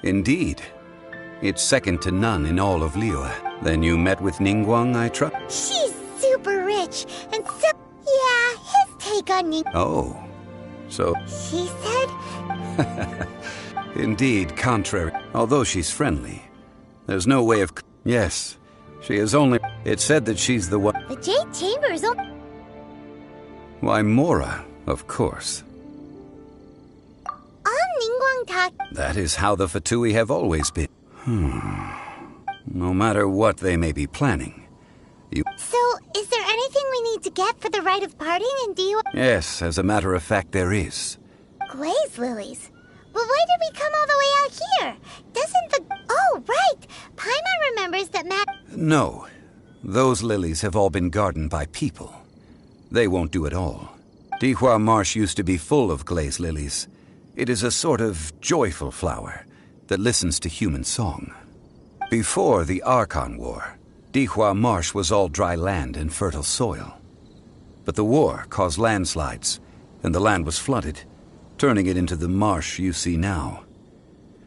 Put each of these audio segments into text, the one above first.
Indeed. It's second to none in all of Liyue. Then you met with Ningguang, I trust? She's super rich and so... Yeah, his take on Ning... Oh, so... She said... Indeed, contrary. Although she's friendly, there's no way of... Yes, she is only... It said that she's the one... The Jade Chamber is... Why, Mora, of course. All Ningguang talk... That is how the Fatui have always been. No matter what they may be planning, you... So, is there anything we need to get for the rite of parting in Diwa? Yes, as a matter of fact, there is. Glaze lilies? Well, why did we come all the way out here? Doesn't the... Oh, right! Paimon remembers that Matt... No. Those lilies have all been gardened by people. They won't do it all. Dihua Marsh used to be full of glaze lilies. It is a sort of joyful flower that listens to human song. Before the Archon War, Dihua Marsh was all dry land and fertile soil. But the war caused landslides, and the land was flooded, turning it into the marsh you see now.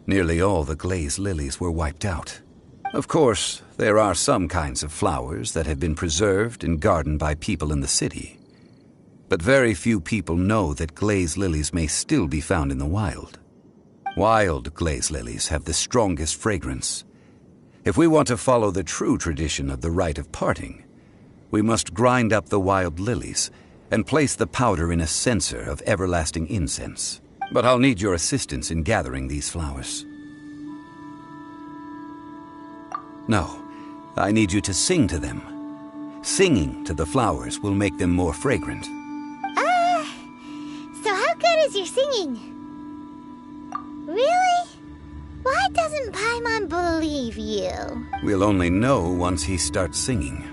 Nearly all the glaze lilies were wiped out. Of course, there are some kinds of flowers that have been preserved and gardened by people in the city. But very few people know that glaze lilies may still be found in the wild. Wild glaze lilies have the strongest fragrance. If we want to follow the true tradition of the rite of parting, we must grind up the wild lilies and place the powder in a censer of everlasting incense. But I'll need your assistance in gathering these flowers. No, I need you to sing to them. Singing to the flowers will make them more fragrant. So how good is your singing? Really? Why doesn't Paimon believe you? We'll only know once he starts singing.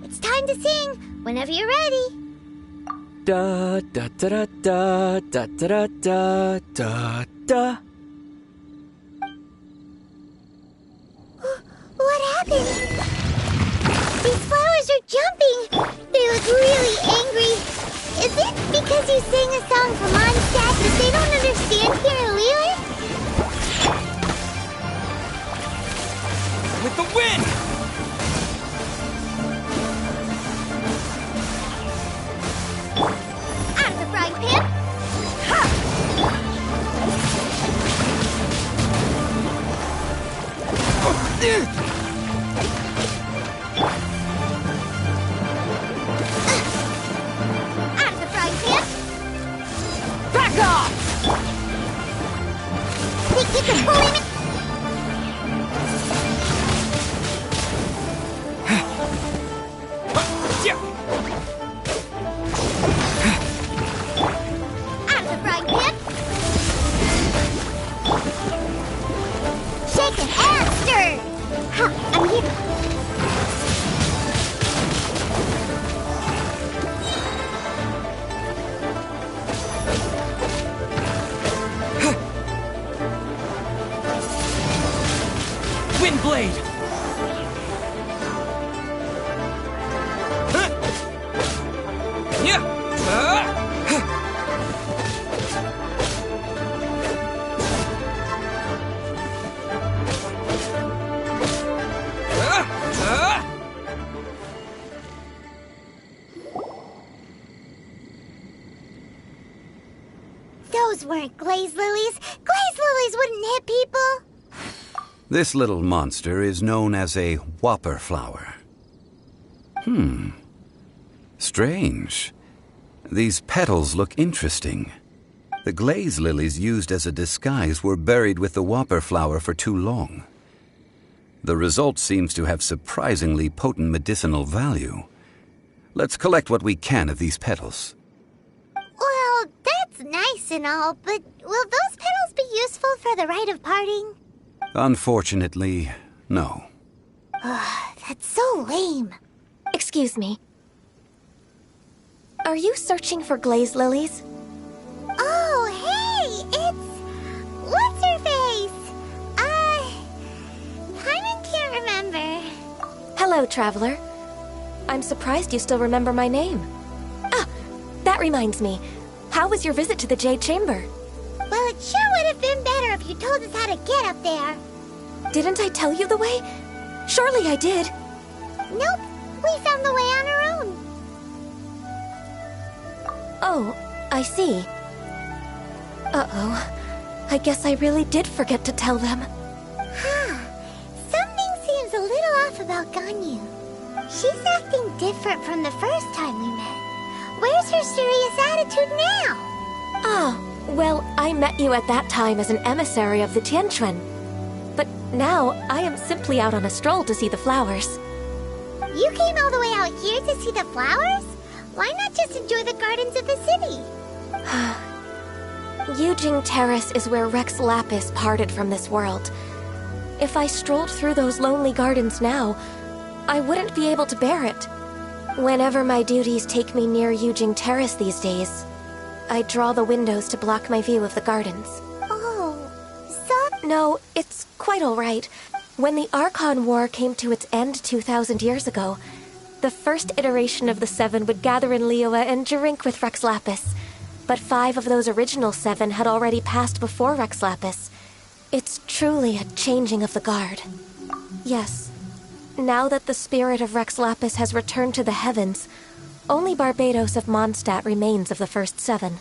It's time to sing, whenever you're ready. Da da da da da da da da da. What happened? These flowers are jumping. They look really angry. Is it because you sang a song for Mondstadt that they don't understand here in Liyue? With the wind! Out of the frying pan. Ha! Out of the frying pan. Back off! Think you can bully me? Out of the frying pan. Shaken and stirred. Ha! I'm here. Windblade! Those weren't glaze lilies. Glaze lilies wouldn't hit people. This little monster is known as a whopper flower. Strange. These petals look interesting. The glaze lilies used as a disguise were buried with the whopper flower for too long. The result seems to have surprisingly potent medicinal value. Let's collect what we can of these petals. Well, that's nice and all, but will those petals be useful for the rite of parting? Unfortunately, no. That's so lame. Excuse me. Are you searching for glaze lilies? Oh, hey! It's... What's-her-face? Paimon can't remember. Hello, traveler. I'm surprised you still remember my name. Ah, that reminds me. How was your visit to the Jade Chamber? Well, it sure would have been better if you told us how to get up there. Didn't I tell you the way? Surely I did. Nope, we found the way on our own. Oh, I see. Uh-oh. I guess I really did forget to tell them. Something seems a little off about Ganyu. She's acting different from the first time we met. Where's her serious attitude now? Ah, well, I met you at that time as an emissary of the Tianquan. But now, I am simply out on a stroll to see the flowers. You came all the way out here to see the flowers? Why not just enjoy the gardens of the city? Yujing Terrace is where Rex Lapis parted from this world. If I strolled through those lonely gardens now, I wouldn't be able to bear it. Whenever my duties take me near Yujing Terrace these days, I draw the windows to block my view of the gardens. Oh, No, it's quite all right. When the Archon War came to its end 2,000 years ago, the first iteration of the Seven would gather in Liyue and drink with Rex Lapis. But 5 of those original 7 had already passed before Rex Lapis. It's truly a changing of the guard. Yes. Now that the spirit of Rex Lapis has returned to the heavens, only Barbados of Mondstadt remains of the first 7.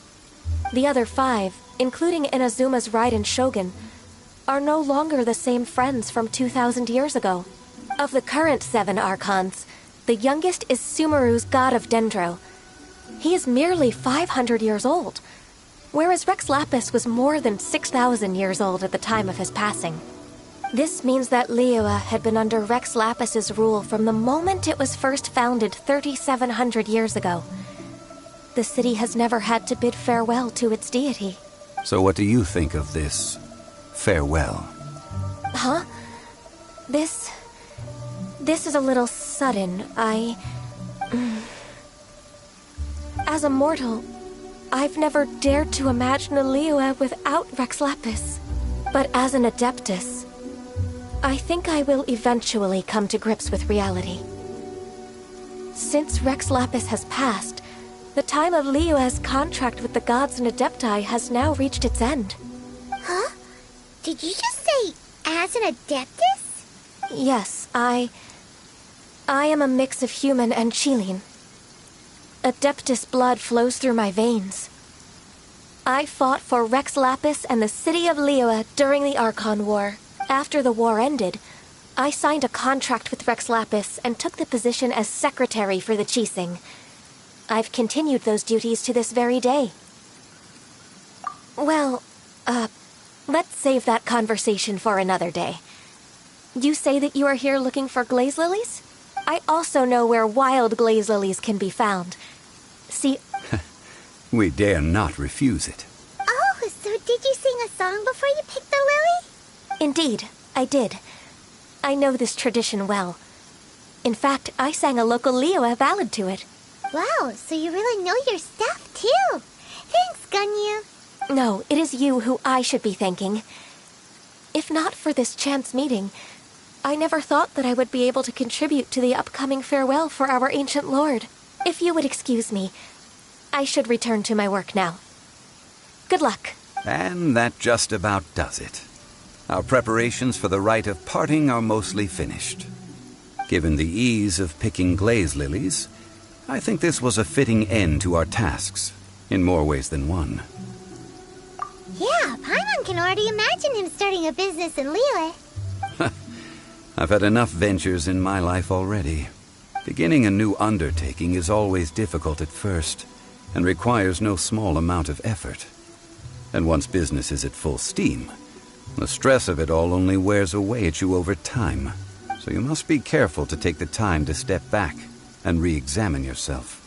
The other 5, including Inazuma's Raiden Shogun, are no longer the same friends from 2,000 years ago. Of the current 7 Archons, the youngest is Sumeru's god of Dendro. He is merely 500 years old, whereas Rex Lapis was more than 6,000 years old at the time of his passing. This means that Liyue had been under Rex Lapis's rule from the moment it was first founded 3,700 years ago. The city has never had to bid farewell to its deity. So what do you think of this farewell? Huh? This is a little sudden. As a mortal, I've never dared to imagine a Liyue without Rex Lapis. But as an Adeptus, I think I will eventually come to grips with reality. Since Rex Lapis has passed, the time of Liyue's contract with the gods and Adepti has now reached its end. Huh? Did you just say, as an Adeptus? Yes, I am a mix of human and Qilin. Adeptus blood flows through my veins. I fought for Rex Lapis and the city of Liyue during the Archon War. After the war ended, I signed a contract with Rex Lapis and took the position as secretary for the Qixing. I've continued those duties to this very day. Well, let's save that conversation for another day. You say that you are here looking for glaze lilies? I also know where wild glaze lilies can be found. See... We dare not refuse it. Oh, so did you sing a song before you picked the lily? Indeed, I did. I know this tradition well. In fact, I sang a local Liyue ballad to it. Wow, so you really know your stuff, too. Thanks, Ganyu. No, it is you who I should be thanking. If not for this chance meeting, I never thought that I would be able to contribute to the upcoming farewell for our ancient lord. If you would excuse me, I should return to my work now. Good luck. And that just about does it. Our preparations for the rite of parting are mostly finished. Given the ease of picking glaze lilies, I think this was a fitting end to our tasks, in more ways than one. Yeah, Paimon can already imagine him starting a business in Liyue. I've had enough ventures in my life already. Beginning a new undertaking is always difficult at first, and requires no small amount of effort. And once business is at full steam, the stress of it all only wears away at you over time. So you must be careful to take the time to step back and re-examine yourself.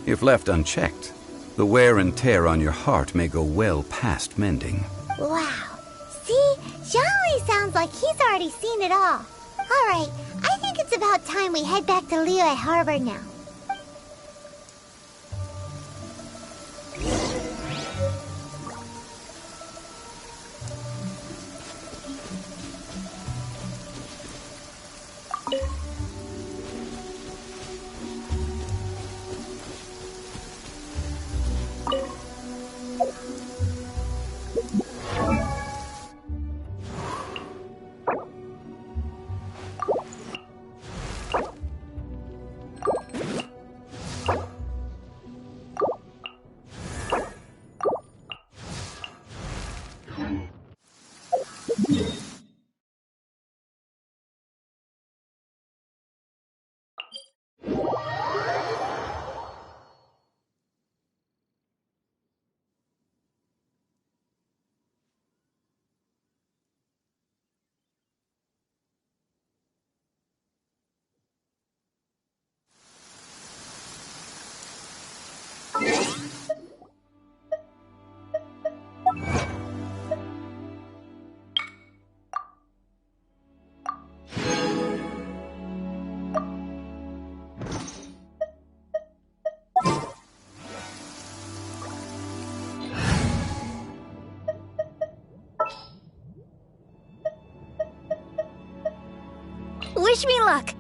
If left unchecked, the wear and tear on your heart may go well past mending. Wow. See, ZhongLi sounds like he's already seen it all. Alright, I think it's about time we head back to Liyue Harbor now. Wish me luck!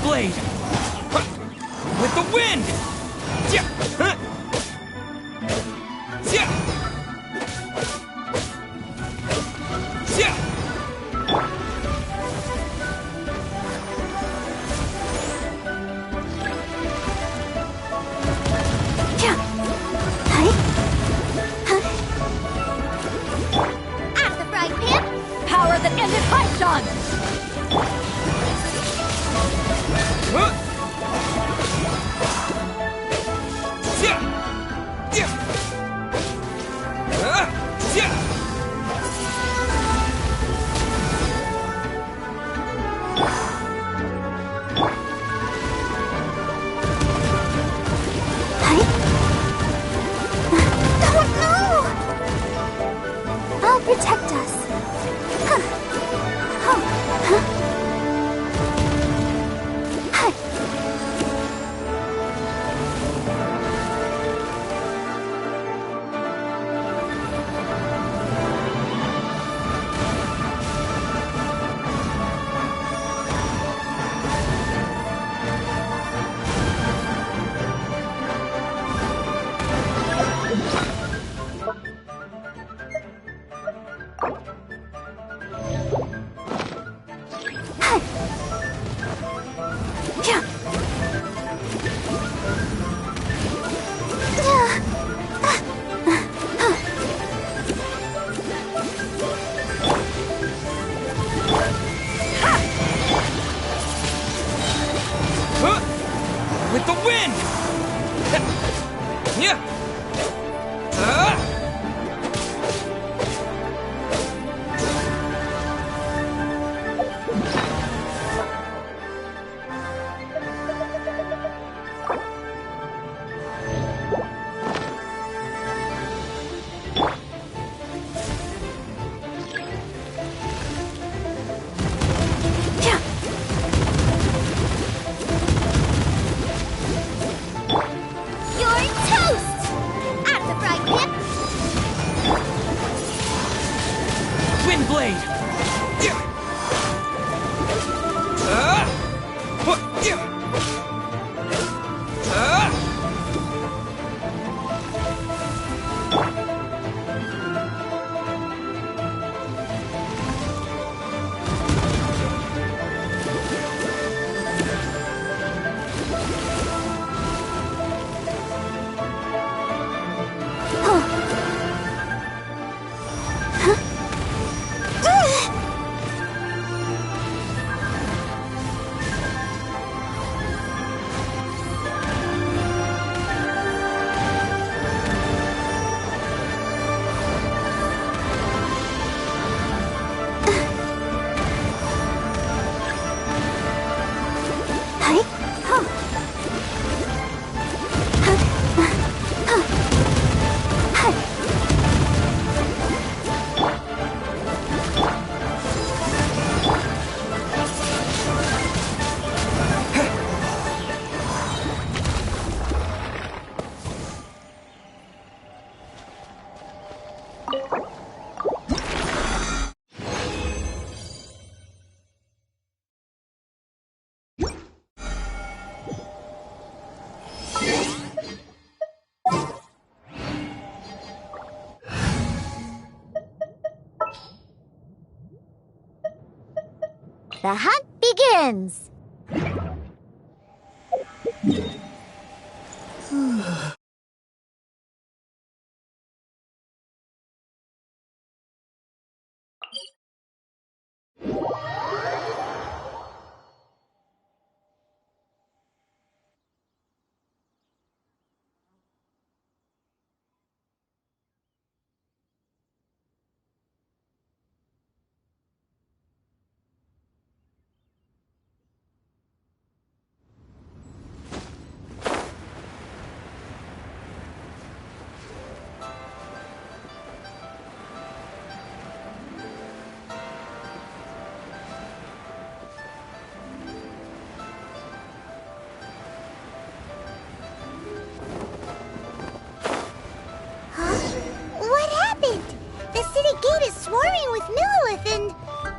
Blade! With the wind! Out of the frying pan! Power that ended Haishan! Protect us. With the wind! The hunt begins!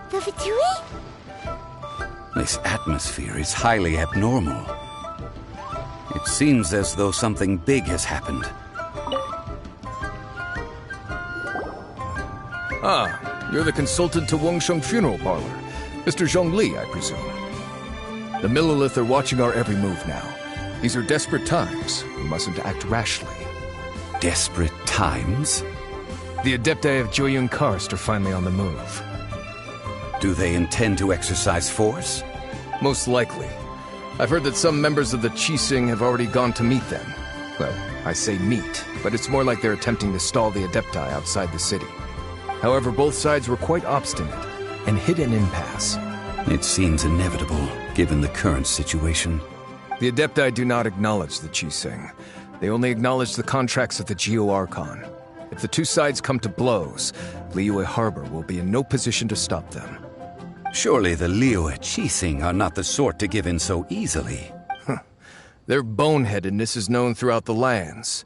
The Fatui? This atmosphere is highly abnormal. It seems as though something big has happened. Ah, you're the consultant to Wangsheng Funeral Parlor. Mr. ZhongLi, I presume. The Millilith are watching our every move now. These are desperate times. We mustn't act rashly. Desperate times? The Adepti of Joyun Karst are finally on the move. Do they intend to exercise force? Most likely. I've heard that some members of the Qixing have already gone to meet them. Well, I say meet, but it's more like they're attempting to stall the Adepti outside the city. However, both sides were quite obstinate and hit an impasse. It seems inevitable, given the current situation. The Adepti do not acknowledge the Qixing. They only acknowledge the contracts of the Geo-Archon. If the two sides come to blows, Liyue Harbor will be in no position to stop them. Surely the Liyue Qixing are not the sort to give in so easily. Their boneheadedness is known throughout the lands.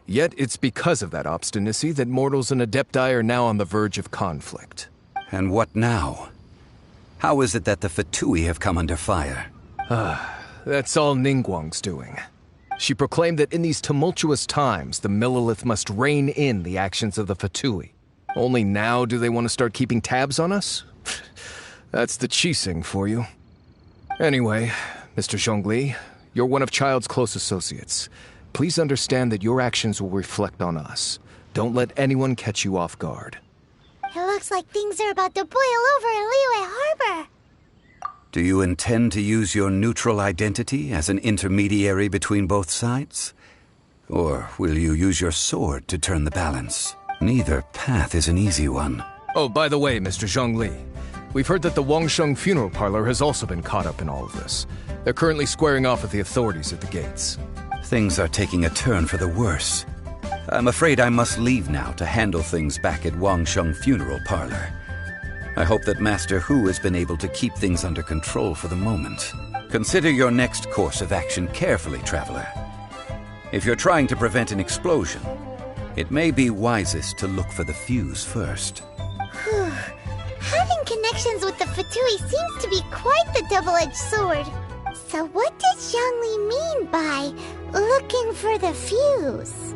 Yet it's because of that obstinacy that mortals and Adepti are now on the verge of conflict. And what now? How is it that the Fatui have come under fire? That's all Ningguang's doing. She proclaimed that in these tumultuous times, the Millilith must rein in the actions of the Fatui. Only now do they want to start keeping tabs on us? That's the Qixing for you. Anyway, Mr. ZhongLi, you're one of Child's close associates. Please understand that your actions will reflect on us. Don't let anyone catch you off guard. It looks like things are about to boil over in Liyue Harbor. Do you intend to use your neutral identity as an intermediary between both sides? Or will you use your sword to turn the balance? Neither path is an easy one. Oh, by the way, Mr. ZhongLi, we've heard that the Wangsheng Funeral Parlor has also been caught up in all of this. They're currently squaring off with the authorities at the gates. Things are taking a turn for the worse. I'm afraid I must leave now to handle things back at Wangsheng Funeral Parlor. I hope that Master Hu has been able to keep things under control for the moment. Consider your next course of action carefully, Traveler. If you're trying to prevent an explosion, it may be wisest to look for the fuse first. Having connections with the Fatui seems to be quite the double-edged sword. So what does ZhongLi mean by looking for the fuse?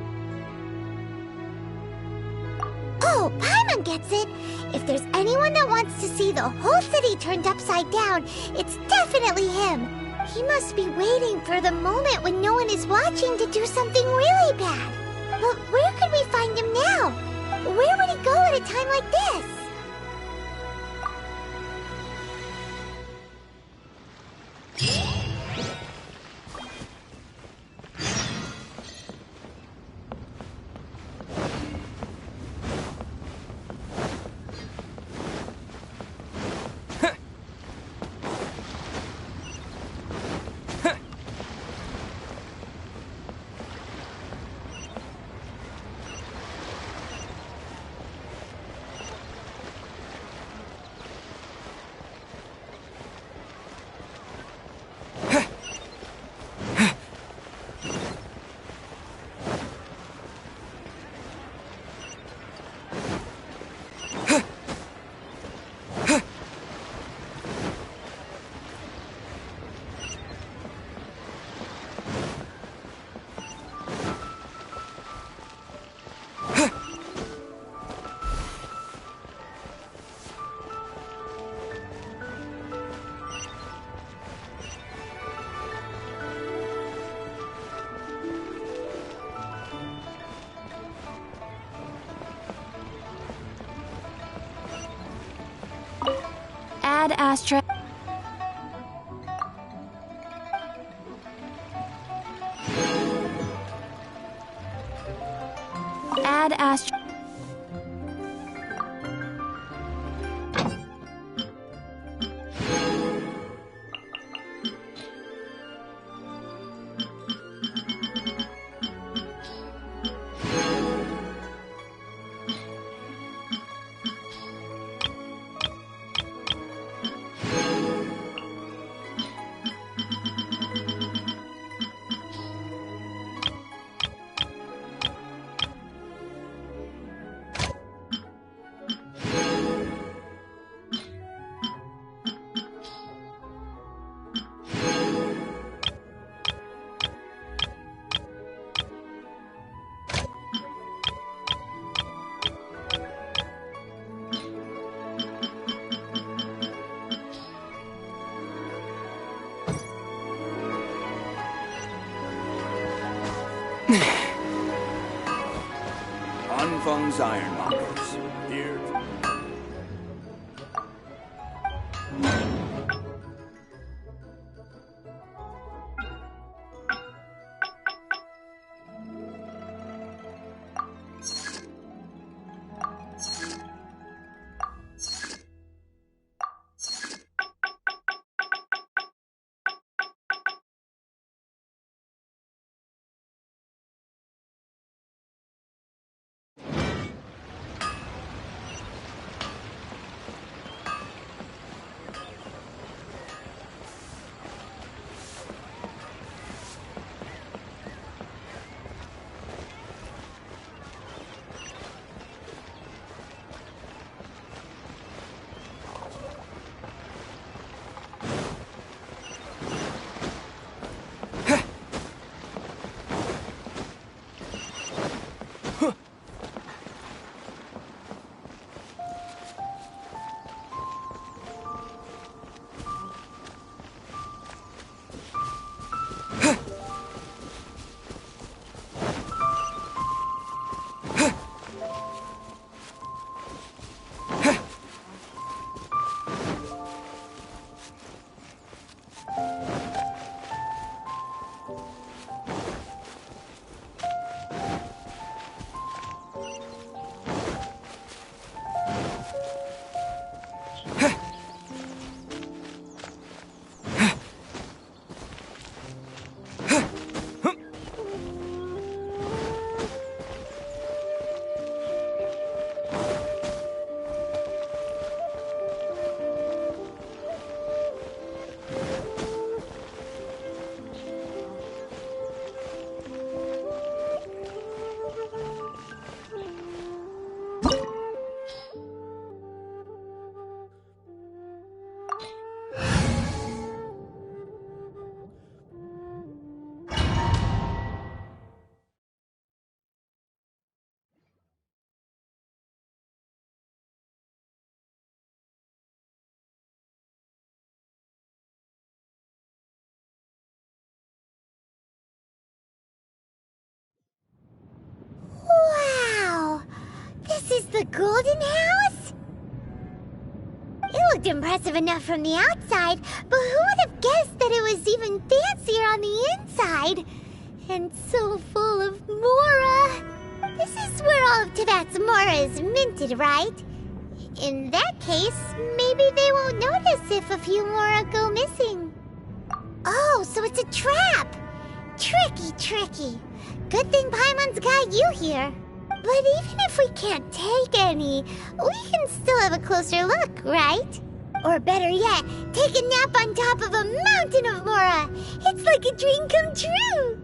Oh, Paimon gets it! If there's anyone that wants to see the whole city turned upside down, it's definitely him. He must be waiting for the moment when no one is watching to do something really bad. But where could we find him now? Where would he go at a time like this? ashtray. Add ashtray. Anfang's Ironmongers. Here. Wow! This is the Golden House? It looked impressive enough from the outside, but who would have guessed that it was even fancier on the inside? And so full of Mora! This is where all of Tibet's Mora is minted, right? In that case, maybe they won't notice if a few Mora go missing. Oh, so it's a trap! Tricky, tricky. Good thing Paimon's got you here. But even if we can't take any, we can still have a closer look, right? Or better yet, take a nap on top of a mountain of Mora. It's like a dream come true.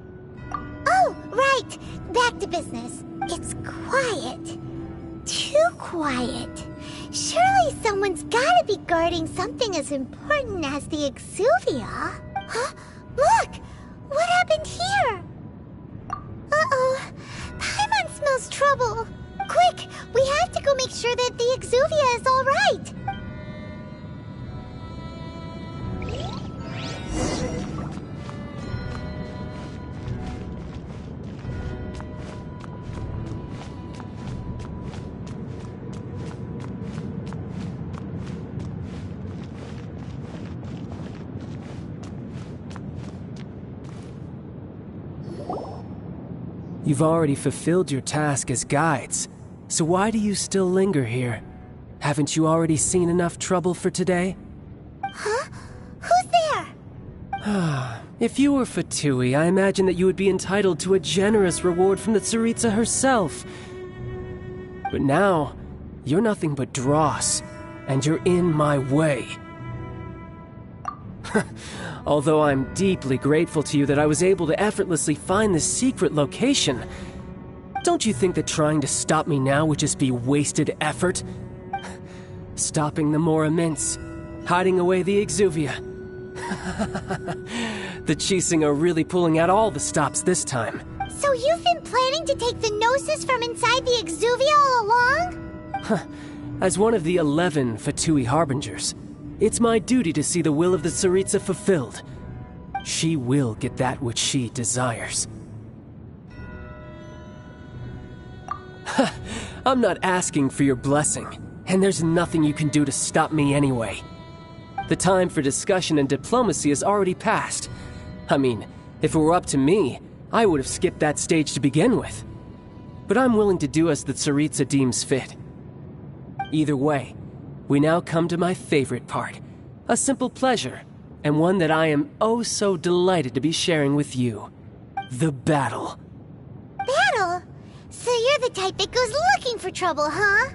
Oh, right. Back to business. It's quiet. Too quiet. Surely someone's gotta be guarding something as important as the Exuvia. Huh? Look! What happened here? Uh-oh. Paimon smells trouble. Quick! We have to go make sure that the Exuvia is all right. You've already fulfilled your task as guides, so why do you still linger here? Haven't you already seen enough trouble for today? Huh? Who's there? If you were Fatui, I imagine that you would be entitled to a generous reward from the Tsaritsa herself. But now, you're nothing but dross, and you're in my way. Although I'm deeply grateful to you that I was able to effortlessly find this secret location, don't you think that trying to stop me now would just be wasted effort? Stopping the more immense, hiding away the Exuvia. The Chising are really pulling out all the stops this time. So you've been planning to take the Gnosis from inside the Exuvia all along? As one of the 11 Fatui Harbingers, it's my duty to see the will of the Tsaritsa fulfilled. She will get that which she desires. I'm not asking for your blessing, and there's nothing you can do to stop me anyway. The time for discussion and diplomacy has already passed. I mean, if it were up to me, I would have skipped that stage to begin with. But I'm willing to do as the Tsaritsa deems fit. Either way, we now come to my favorite part. A simple pleasure, and one that I am oh so delighted to be sharing with you. The battle. Battle? So you're the type that goes looking for trouble, huh?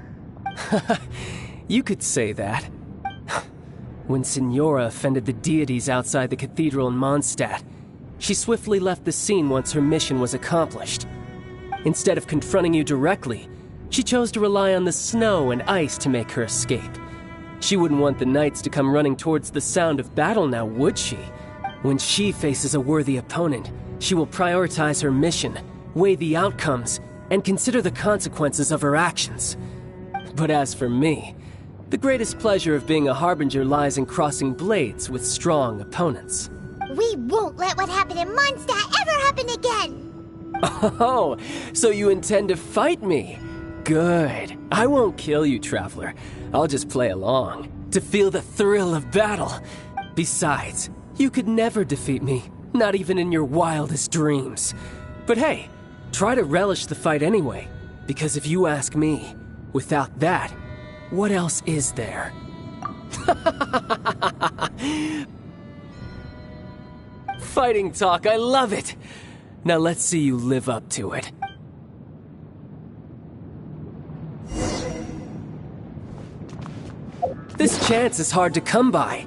You could say that. When Signora offended the deities outside the cathedral in Mondstadt, she swiftly left the scene once her mission was accomplished. Instead of confronting you directly, she chose to rely on the snow and ice to make her escape. She wouldn't want the knights to come running towards the sound of battle now, would she? When she faces a worthy opponent, she will prioritize her mission, weigh the outcomes, and consider the consequences of her actions. But as for me, the greatest pleasure of being a Harbinger lies in crossing blades with strong opponents. We won't let what happened in Mondstadt ever happen again! Oh, so you intend to fight me? Good. I won't kill you, Traveler. I'll just play along, to feel the thrill of battle. Besides, you could never defeat me, not even in your wildest dreams. But hey, try to relish the fight anyway, because if you ask me, without that, what else is there? Fighting talk, I love it! Now let's see you live up to it. This chance is hard to come by.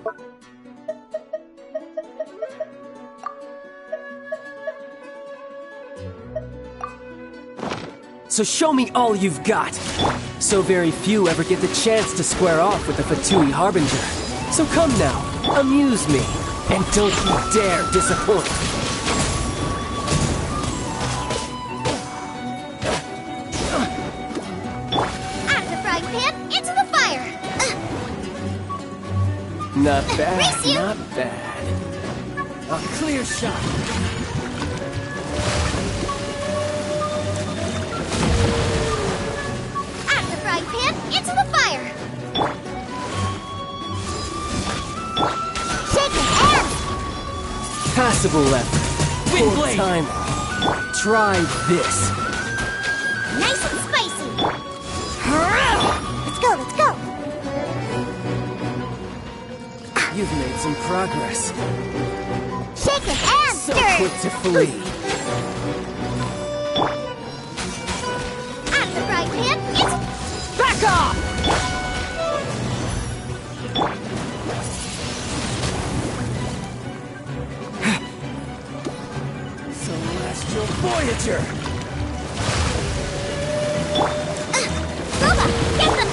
So show me all you've got. So very few ever get the chance to square off with the Fatui Harbinger. So come now, amuse me, and don't you dare disappoint. Out of the frying pan, into the fire! Not bad, Race you. not bad. A clear shot. Out of the frying pan, into the fire! Shake his hands! Passable effort. Wind Full blade. time. Try this. Nice and spicy! Let's go, let's go! You've made some progress. Shake his hands, So stir! quick to flee. Out of the frying pan, into... Back off! Celestial Voyager! Boba, get the...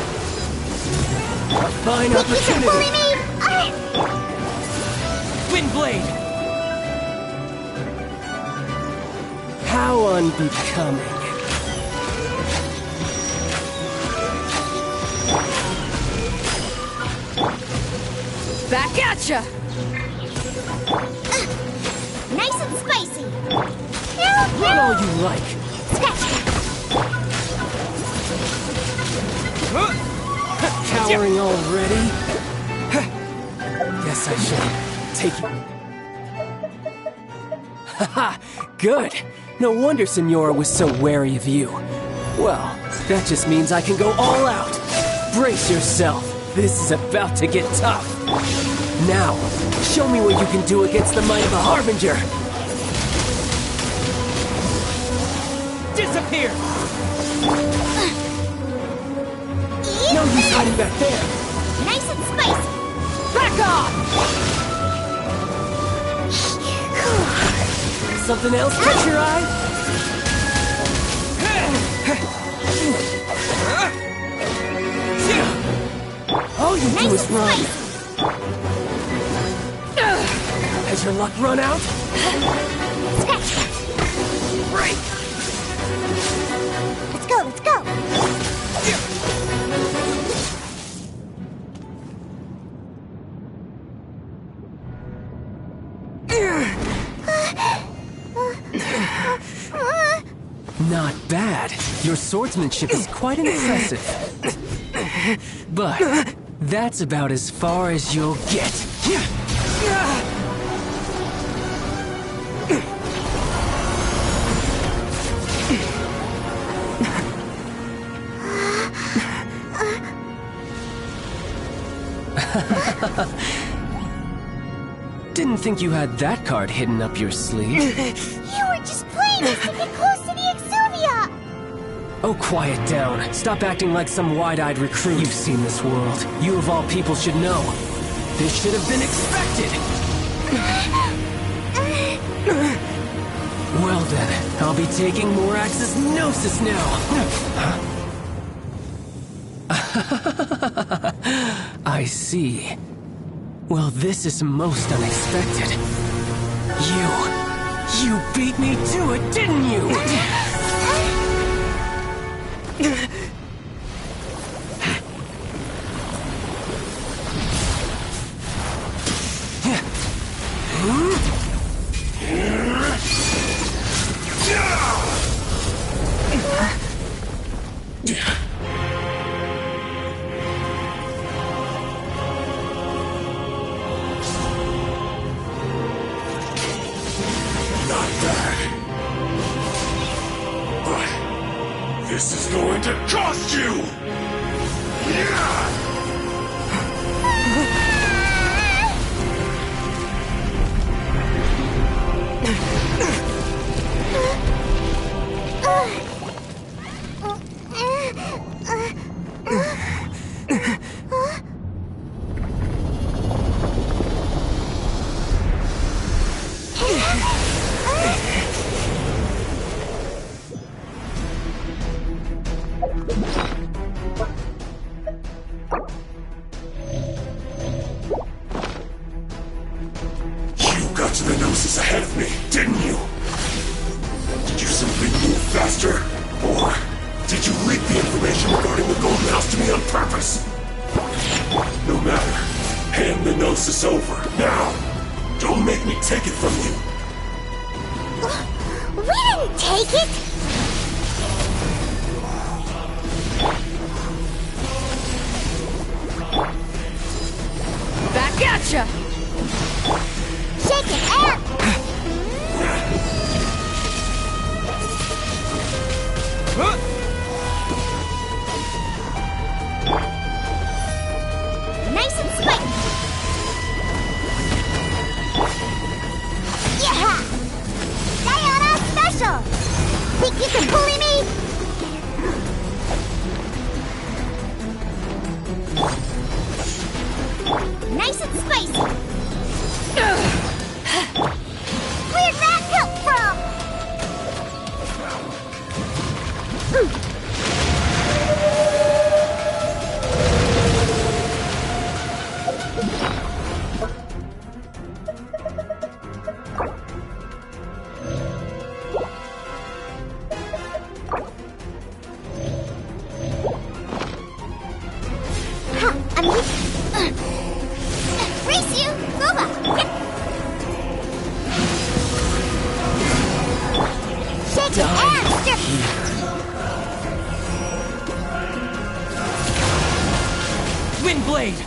A fine These are fully opportunity! made! Wind blade! How unbecoming. Back at ya! Nice and spicy! Run all you like. Scratch that! Cowering already? Guess I should take you. Ha! Good. No wonder Senora was so wary of you. Well, that just means I can go all out. Brace yourself. This is about to get tough. Now, show me what you can do against the might of a Harbinger. Disappear! No use hiding back there. Nice and spicy. Back off! Something else catch your eye? All you do is run. Has your luck run out? Scratch that. Break! Let's go, let's go. Not bad. Your swordsmanship is quite impressive. But that's about as far as you'll get. Didn't think you had that card hidden up your sleeve. You were just playing us to get close to the Exuvia. Oh, quiet down. Stop acting like some wide-eyed recruit. You've seen this world. You of all people should know. This should have been expected. Well then, I'll be taking Morax's Gnosis now. I see. Well, this is most unexpected. You beat me to it, didn't you? This is going to cost you! Got to the Gnosis ahead of me, didn't you? Did you simply move faster? Or did you leak the information regarding the Golden House to me on purpose? No matter. Hand the Gnosis over, now. Don't make me take it from you. We didn't take it! Back at ya! Shake it out! Nice and spiky! Yeah! Sayonara special! Think you can bully me? Nice and spicy! Where'd that come from? Race you, robot! Shake it and strip! Windblade!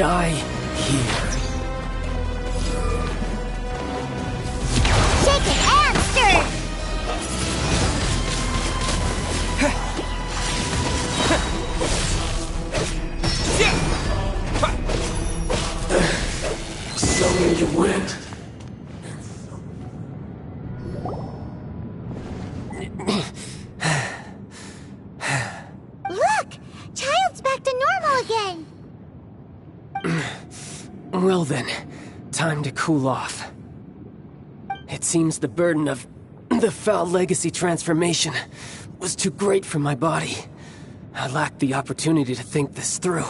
die here. Shake it and stir! So you win. Look! Child's back to normal again! Well then, time to cool off. It seems the burden of the foul legacy transformation was too great for my body. I lacked the opportunity to think this through.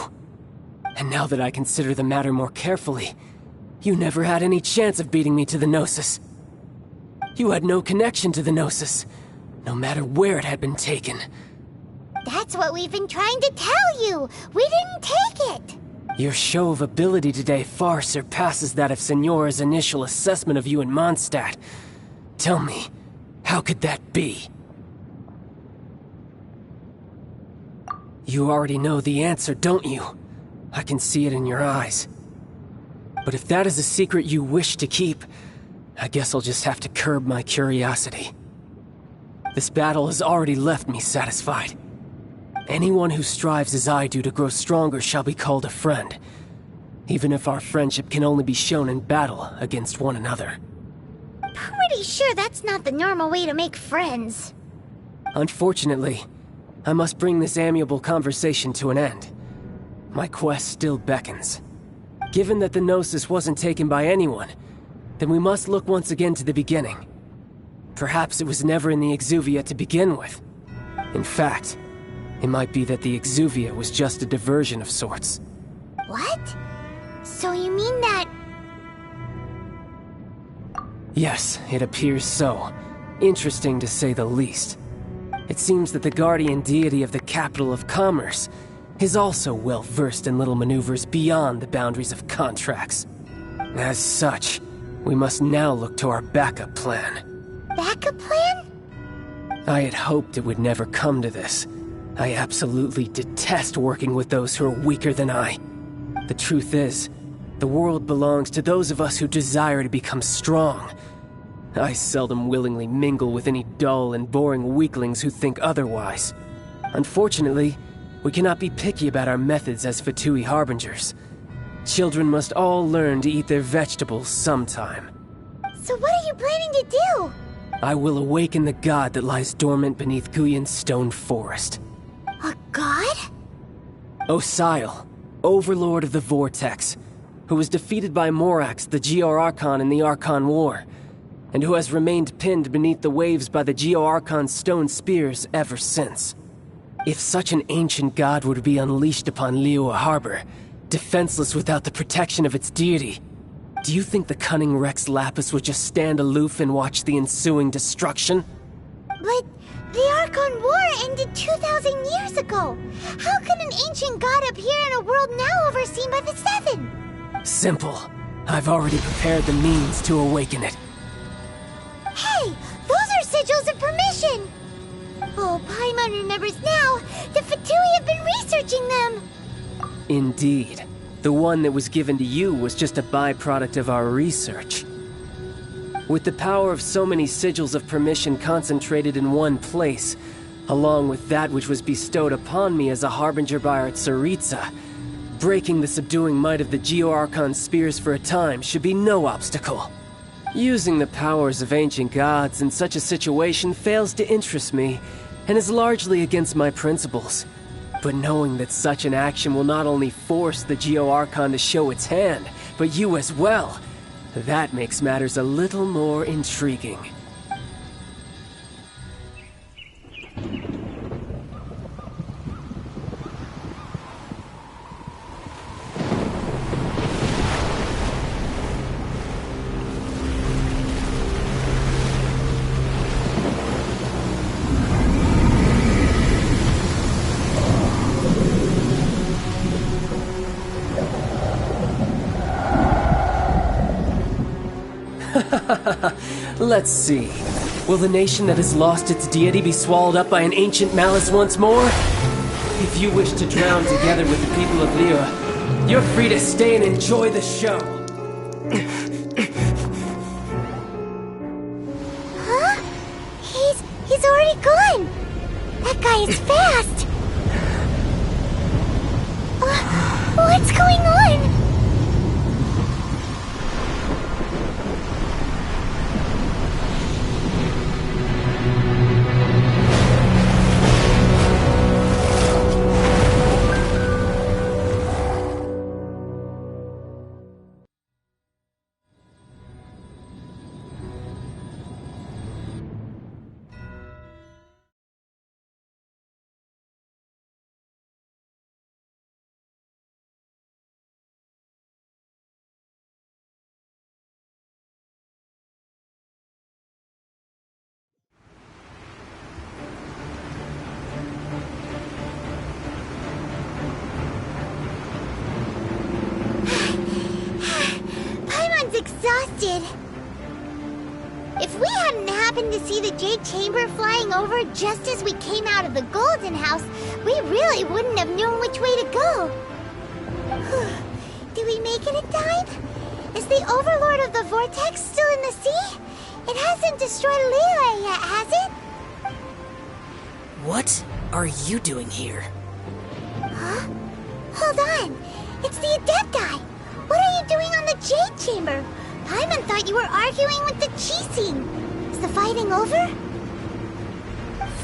And now that I consider the matter more carefully, you never had any chance of beating me to the Gnosis. You had no connection to the Gnosis, no matter where it had been taken. That's what we've been trying to tell you! We didn't take it! Your show of ability today far surpasses that of Signora's initial assessment of you in Mondstadt. Tell me, how could that be? You already know the answer, don't you? I can see it in your eyes. But if that is a secret you wish to keep, I guess I'll just have to curb my curiosity. This battle has already left me satisfied. Anyone who strives as I do to grow stronger shall be called a friend, even if our friendship can only be shown in battle against one another. Pretty sure that's not the normal way to make friends. Unfortunately, I must bring this amiable conversation to an end. My quest still beckons. Given that the Gnosis wasn't taken by anyone, then we must look once again to the beginning. Perhaps it was never in the Exuvia to begin with. In fact, it might be that the Exuvia was just a diversion of sorts. What? So you mean that... Yes, it appears so. Interesting to say the least. It seems that the guardian deity of the capital of commerce is also well versed in little maneuvers beyond the boundaries of contracts. As such, we must now look to our backup plan. Backup plan? I had hoped it would never come to this. I absolutely detest working with those who are weaker than I. The truth is, the world belongs to those of us who desire to become strong. I seldom willingly mingle with any dull and boring weaklings who think otherwise. Unfortunately, we cannot be picky about our methods as Fatui Harbingers. Children must all learn to eat their vegetables sometime. So what are you planning to do? I will awaken the god that lies dormant beneath Guyon's stone forest. A god? Osile, overlord of the Vortex, who was defeated by Morax, the Geo-Archon in the Archon War, and who has remained pinned beneath the waves by the Geo-Archon's stone spears ever since. If such an ancient god were to be unleashed upon Liyue Harbor, defenseless without the protection of its deity, do you think the cunning Rex Lapis would just stand aloof and watch the ensuing destruction? But the Archon War ended 2,000 years ago. How can an ancient god appear in a world now overseen by the Seven? Simple. I've already prepared the means to awaken it. Hey, those are sigils of permission! Oh, Paimon remembers now. The Fatui have been researching them. Indeed. The one that was given to you was just a byproduct of our research. With the power of so many sigils of permission concentrated in one place, along with that which was bestowed upon me as a harbinger by our Tsaritsa, breaking the subduing might of the Geo-Archon spears for a time should be no obstacle. Using the powers of ancient gods in such a situation fails to interest me, and is largely against my principles. But knowing that such an action will not only force the Geo-Archon to show its hand, but you as well, that makes matters a little more intriguing. Let's see. Will the nation that has lost its deity be swallowed up by an ancient malice once more? If you wish to drown together with the people of Liyue, You're free to stay and enjoy the show. Huh? He's already gone. That guy is fast. What's going on? Exhausted. If we hadn't happened to see the Jade Chamber flying over just as we came out of the Golden House, we really wouldn't have known which way to go. Did we make it in time? Is the Overlord of the Vortex still in the sea? It hasn't destroyed Liyue yet, has it? What are you doing here? Huh? Hold on. It's the Adepti. What are you doing on the Jade Chamber? Paimon thought you were arguing with the Qixing. Is the fighting over?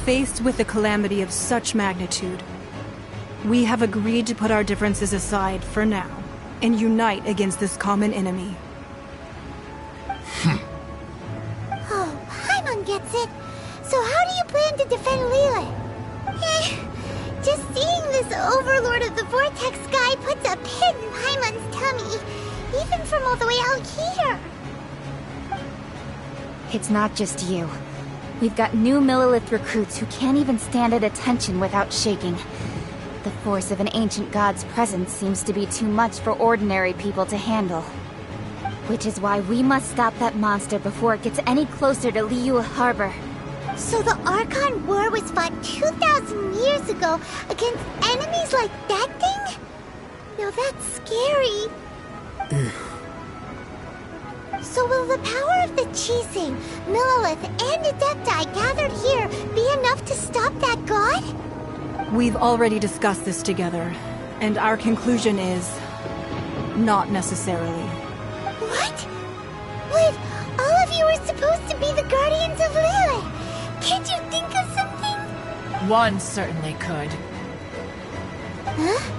Faced with a calamity of such magnitude, we have agreed to put our differences aside for now and unite against this common enemy. Oh, Paimon gets it. So how do you plan to defend Liyue? Just seeing this Overlord of the Vortex guy puts a pit in Paimon's tummy, even from all the way out here. It's not just you. We've got new Millilith recruits who can't even stand at attention without shaking. The force of an ancient god's presence seems to be too much for ordinary people to handle. Which is why we must stop that monster before it gets any closer to Liyue Harbor. So the Archon War was fought 2,000 years ago against enemies like that thing? Now that's scary. So will the power of the Qixing, Millilith, and Adepti gathered here be enough to stop that god? We've already discussed this together, and our conclusion is... not necessarily. What? But all of you are supposed to be the guardians of Liyue. Can't you think of something? One certainly could. Huh?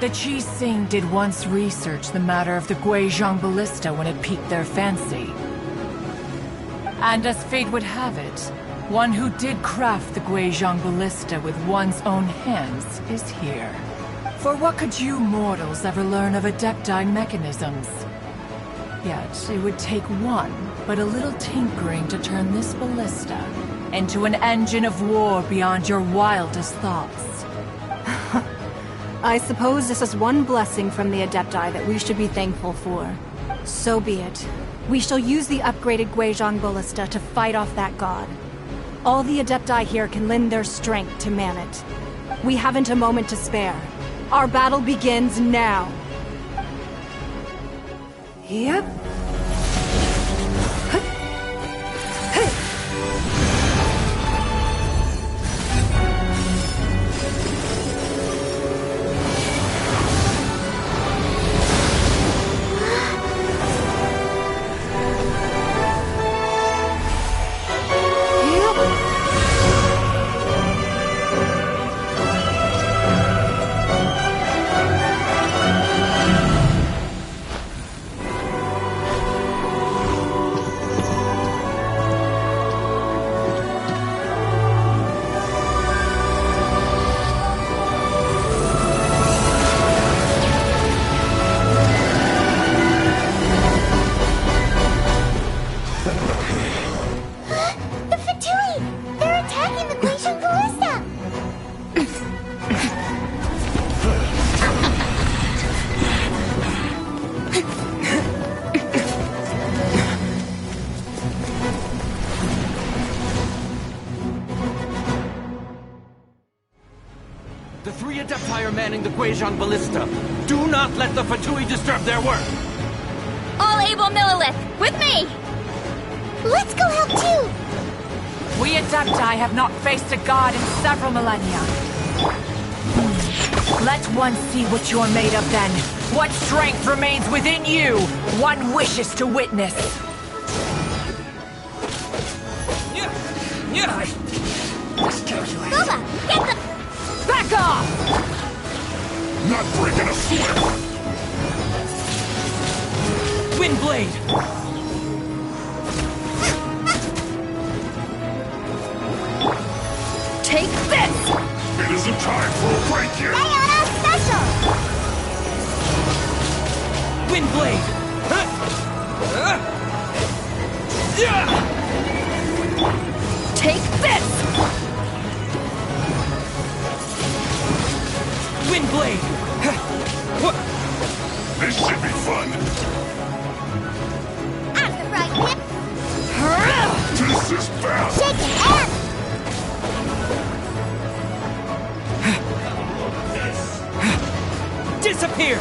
The Qixing did once research the matter of the Guizhong Ballista when it piqued their fancy. And as fate would have it, one who did craft the Guizhong Ballista with one's own hands is here. For what could you mortals ever learn of Adepti mechanisms? Yet, it would take one, but a little tinkering to turn this ballista into an engine of war beyond your wildest thoughts. I suppose this is one blessing from the Adepti that we should be thankful for. So be it. We shall use the upgraded Guizhong Ballista to fight off that god. All the Adepti here can lend their strength to man it. We haven't a moment to spare. Our battle begins now. Yep. The three Adepti are manning the Guizhong Ballista. Do not let the Fatui disturb their work! All able Millilith, with me! Let's go help too! We Adepti have not faced a god in several millennia. Let one see what you're made of then. What strength remains within you, one wishes to witness. Boba, get the... Back off! Not breaking a sweat! Windblade! Take this! It isn't time for a break yet! Diana Special! Windblade! Take this! Windblade! This should be fun! I'm the right hip! This is bad! Shake it, and... Disappear!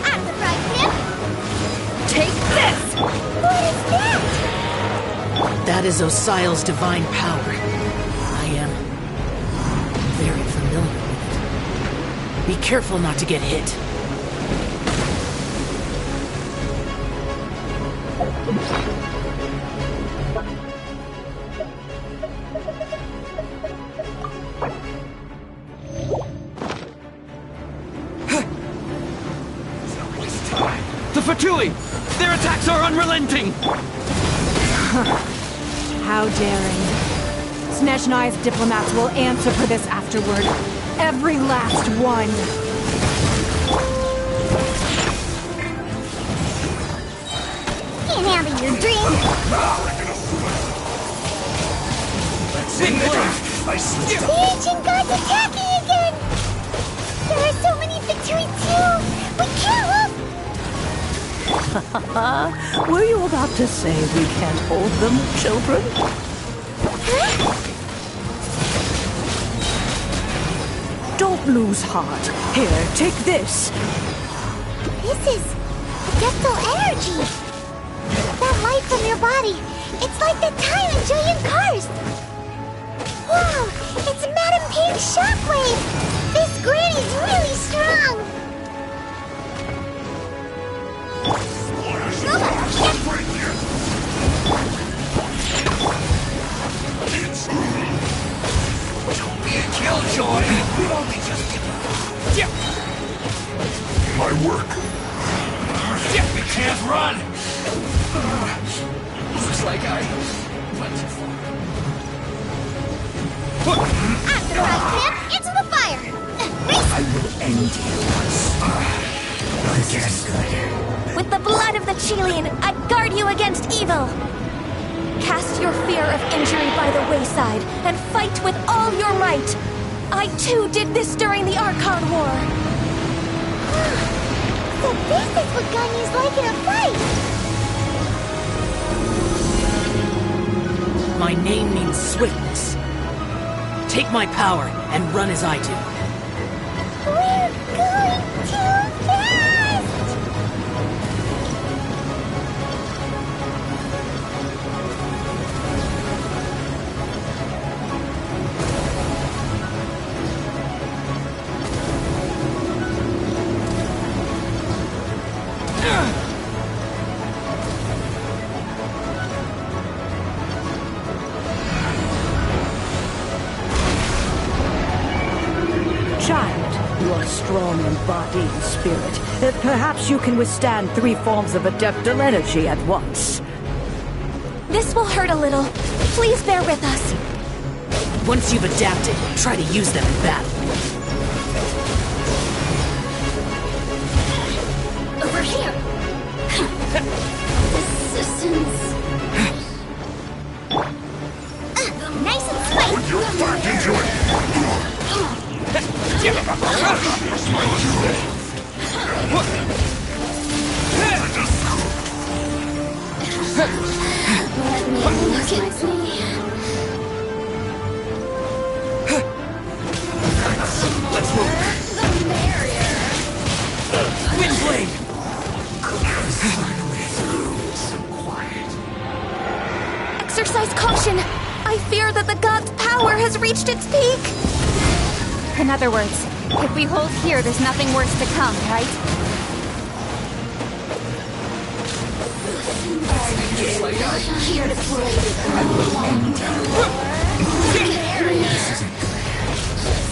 I'm the right hip! Take this! What is that? That is Osial's divine power. I am very familiar with it. Be careful not to get hit. The Fatui! Their attacks are unrelenting! How daring. Snezhnai's diplomats will answer for this afterward. Every last one. Can't handle your dream! Windblade! The ancient god's attacking again! There are so many Fatui too! We can't look! Were you about to say we can't hold them, children? Huh? Don't lose heart. Here, take this. This is Adeptal energy! That light from your body, it's like the time in Julian Cars! Wow, it's Madame Pig's shockwave! This granny's really strong! Don't be a killjoy! We've only just given up. My work. We can't run! Looks like I went too far. After the right clip, into the fire! Race! I will end you once. This is good. With the blood of the Chilean, I guard you against evil! Cast your fear of injury by the wayside, and fight with all your might! I too did this during the Archon War! So this is what Ganyu's like in a fight! My name means swiftness. Take my power and run as I do. We're going too fast! Child, you are strong in body and spirit. Perhaps you can withstand 3 forms of Adeptal energy at once. This will hurt a little. Please bear with us. Once you've adapted, try to use them in battle. Over here! Assistance... nice and spicy! Put your back into it! Look at me. Let's move! blade! Exercise caution! I fear that the god's power has reached its peak! In other words, if we hold here, there's nothing worse to come, right?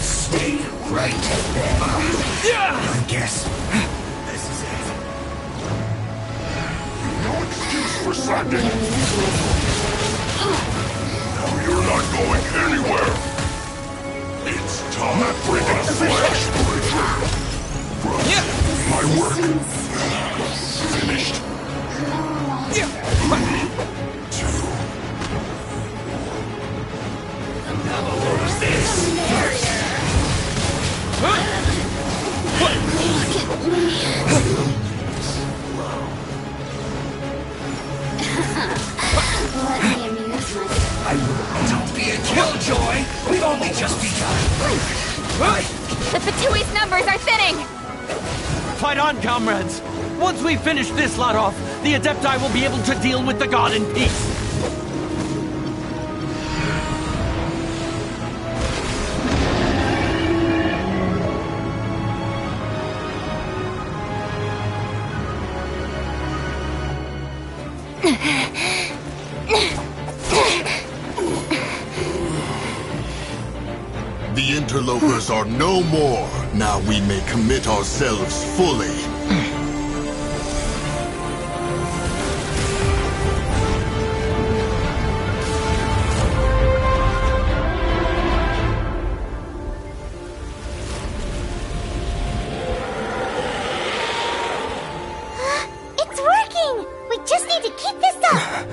Stay right there. I guess this is it. No excuse for slacking. Now you're not going anywhere. It's time for a flash break. My work finished. 2. Never lose this. Let me amuse myself. Don't be a killjoy! We've only just begun! The Fatui's numbers are thinning! Fight on, comrades! Once we finish this lot off, the Adepti will be able to deal with the god in peace! The interlopers are no more. Now we may commit ourselves fully. It's working! We just need to keep this up!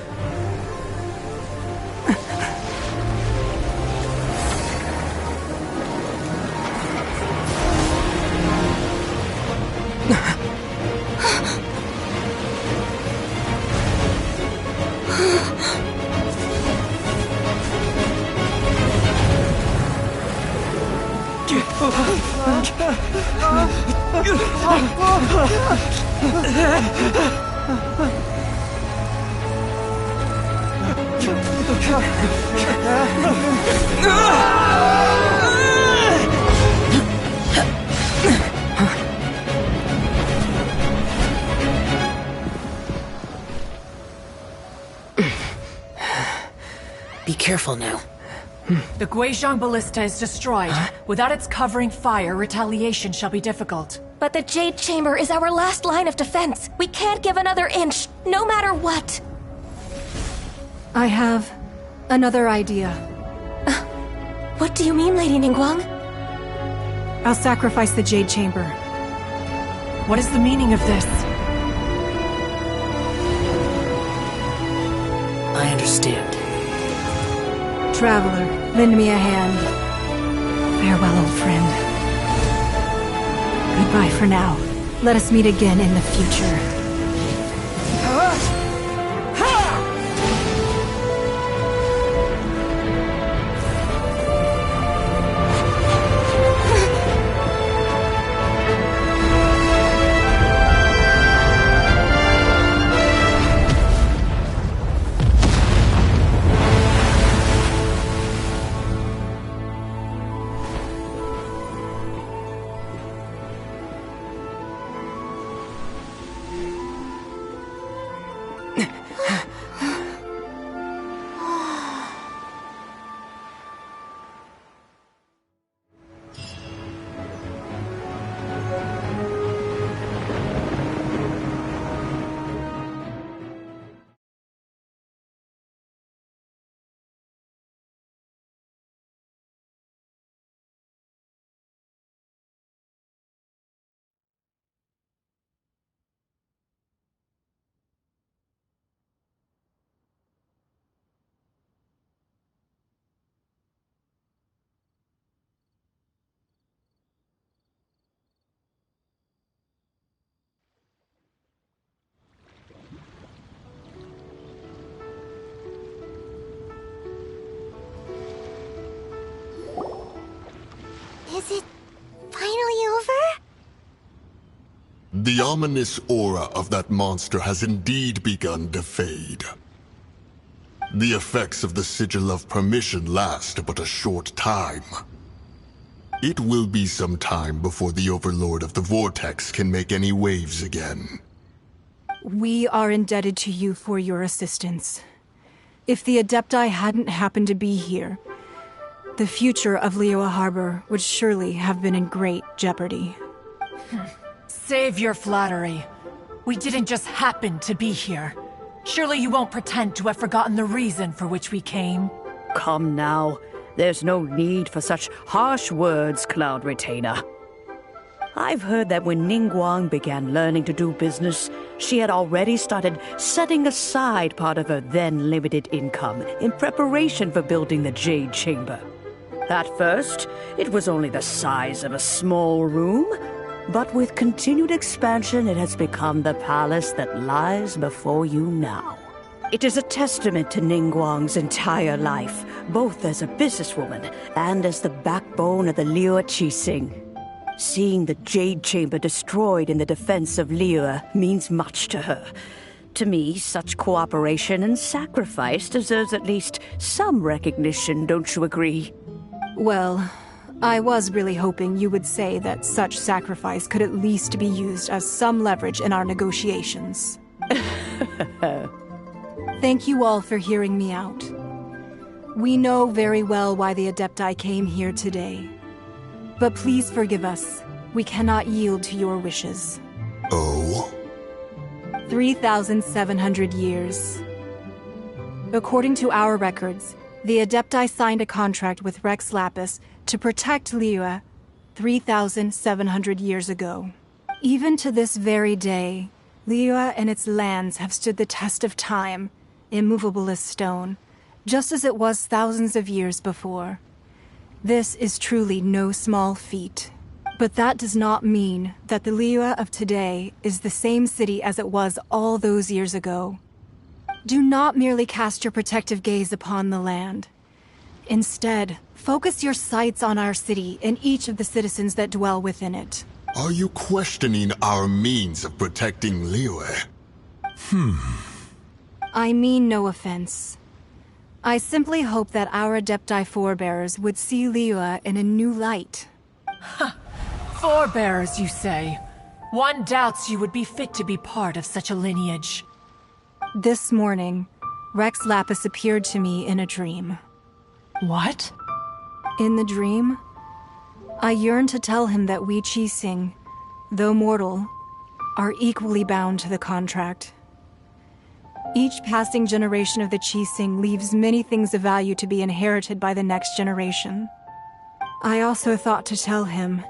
Be careful now. The Guizhong Ballista is destroyed. Without its covering fire, retaliation shall be difficult. But the Jade Chamber is our last line of defense. We can't give another inch, no matter what. I have another idea. What do you mean, Lady Ningguang? I'll sacrifice the Jade Chamber. What is the meaning of this? I understand. Traveler, lend me a hand. Farewell, old friend. Goodbye for now. Let us meet again in the future. The ominous aura of that monster has indeed begun to fade. The effects of the Sigil of Permission last but a short time. It will be some time before the Overlord of the Vortex can make any waves again. We are indebted to you for your assistance. If the Adepti hadn't happened to be here, the future of Liyue Harbor would surely have been in great jeopardy. Save your flattery. We didn't just happen to be here. Surely you won't pretend to have forgotten the reason for which we came. Come now. There's no need for such harsh words, Cloud Retainer. I've heard that when Ningguang began learning to do business, she had already started setting aside part of her then limited income in preparation for building the Jade Chamber. At first, it was only the size of a small room, but with continued expansion, it has become the palace that lies before you now. It is a testament to Ningguang's entire life, both as a businesswoman and as the backbone of the Liyue Qixing. Seeing the Jade Chamber destroyed in the defense of Liyue means much to her. To me, such cooperation and sacrifice deserves at least some recognition, don't you agree? Well, I was really hoping you would say that such sacrifice could at least be used as some leverage in our negotiations. Thank you all for hearing me out. We know very well why the Adepti came here today. But please forgive us. We cannot yield to your wishes. Oh? 3,700 years. According to our records, the Adepti signed a contract with Rex Lapis to protect Liyue 3,700 years ago. Even to this very day, Liyue and its lands have stood the test of time, immovable as stone, just as it was thousands of years before. This is truly no small feat. But that does not mean that the Liyue of today is the same city as it was all those years ago. Do not merely cast your protective gaze upon the land. Instead, focus your sights on our city and each of the citizens that dwell within it. Are you questioning our means of protecting Liyue? I mean no offense. I simply hope that our Adepti forebears would see Liyue in a new light. Forebears, you say? One doubts you would be fit to be part of such a lineage. This morning, Rex Lapis appeared to me in a dream. What? In the dream, I yearned to tell him that we Qixing, though mortal, are equally bound to the contract. Each passing generation of the Qixing leaves many things of value to be inherited by the next generation. I also thought to tell him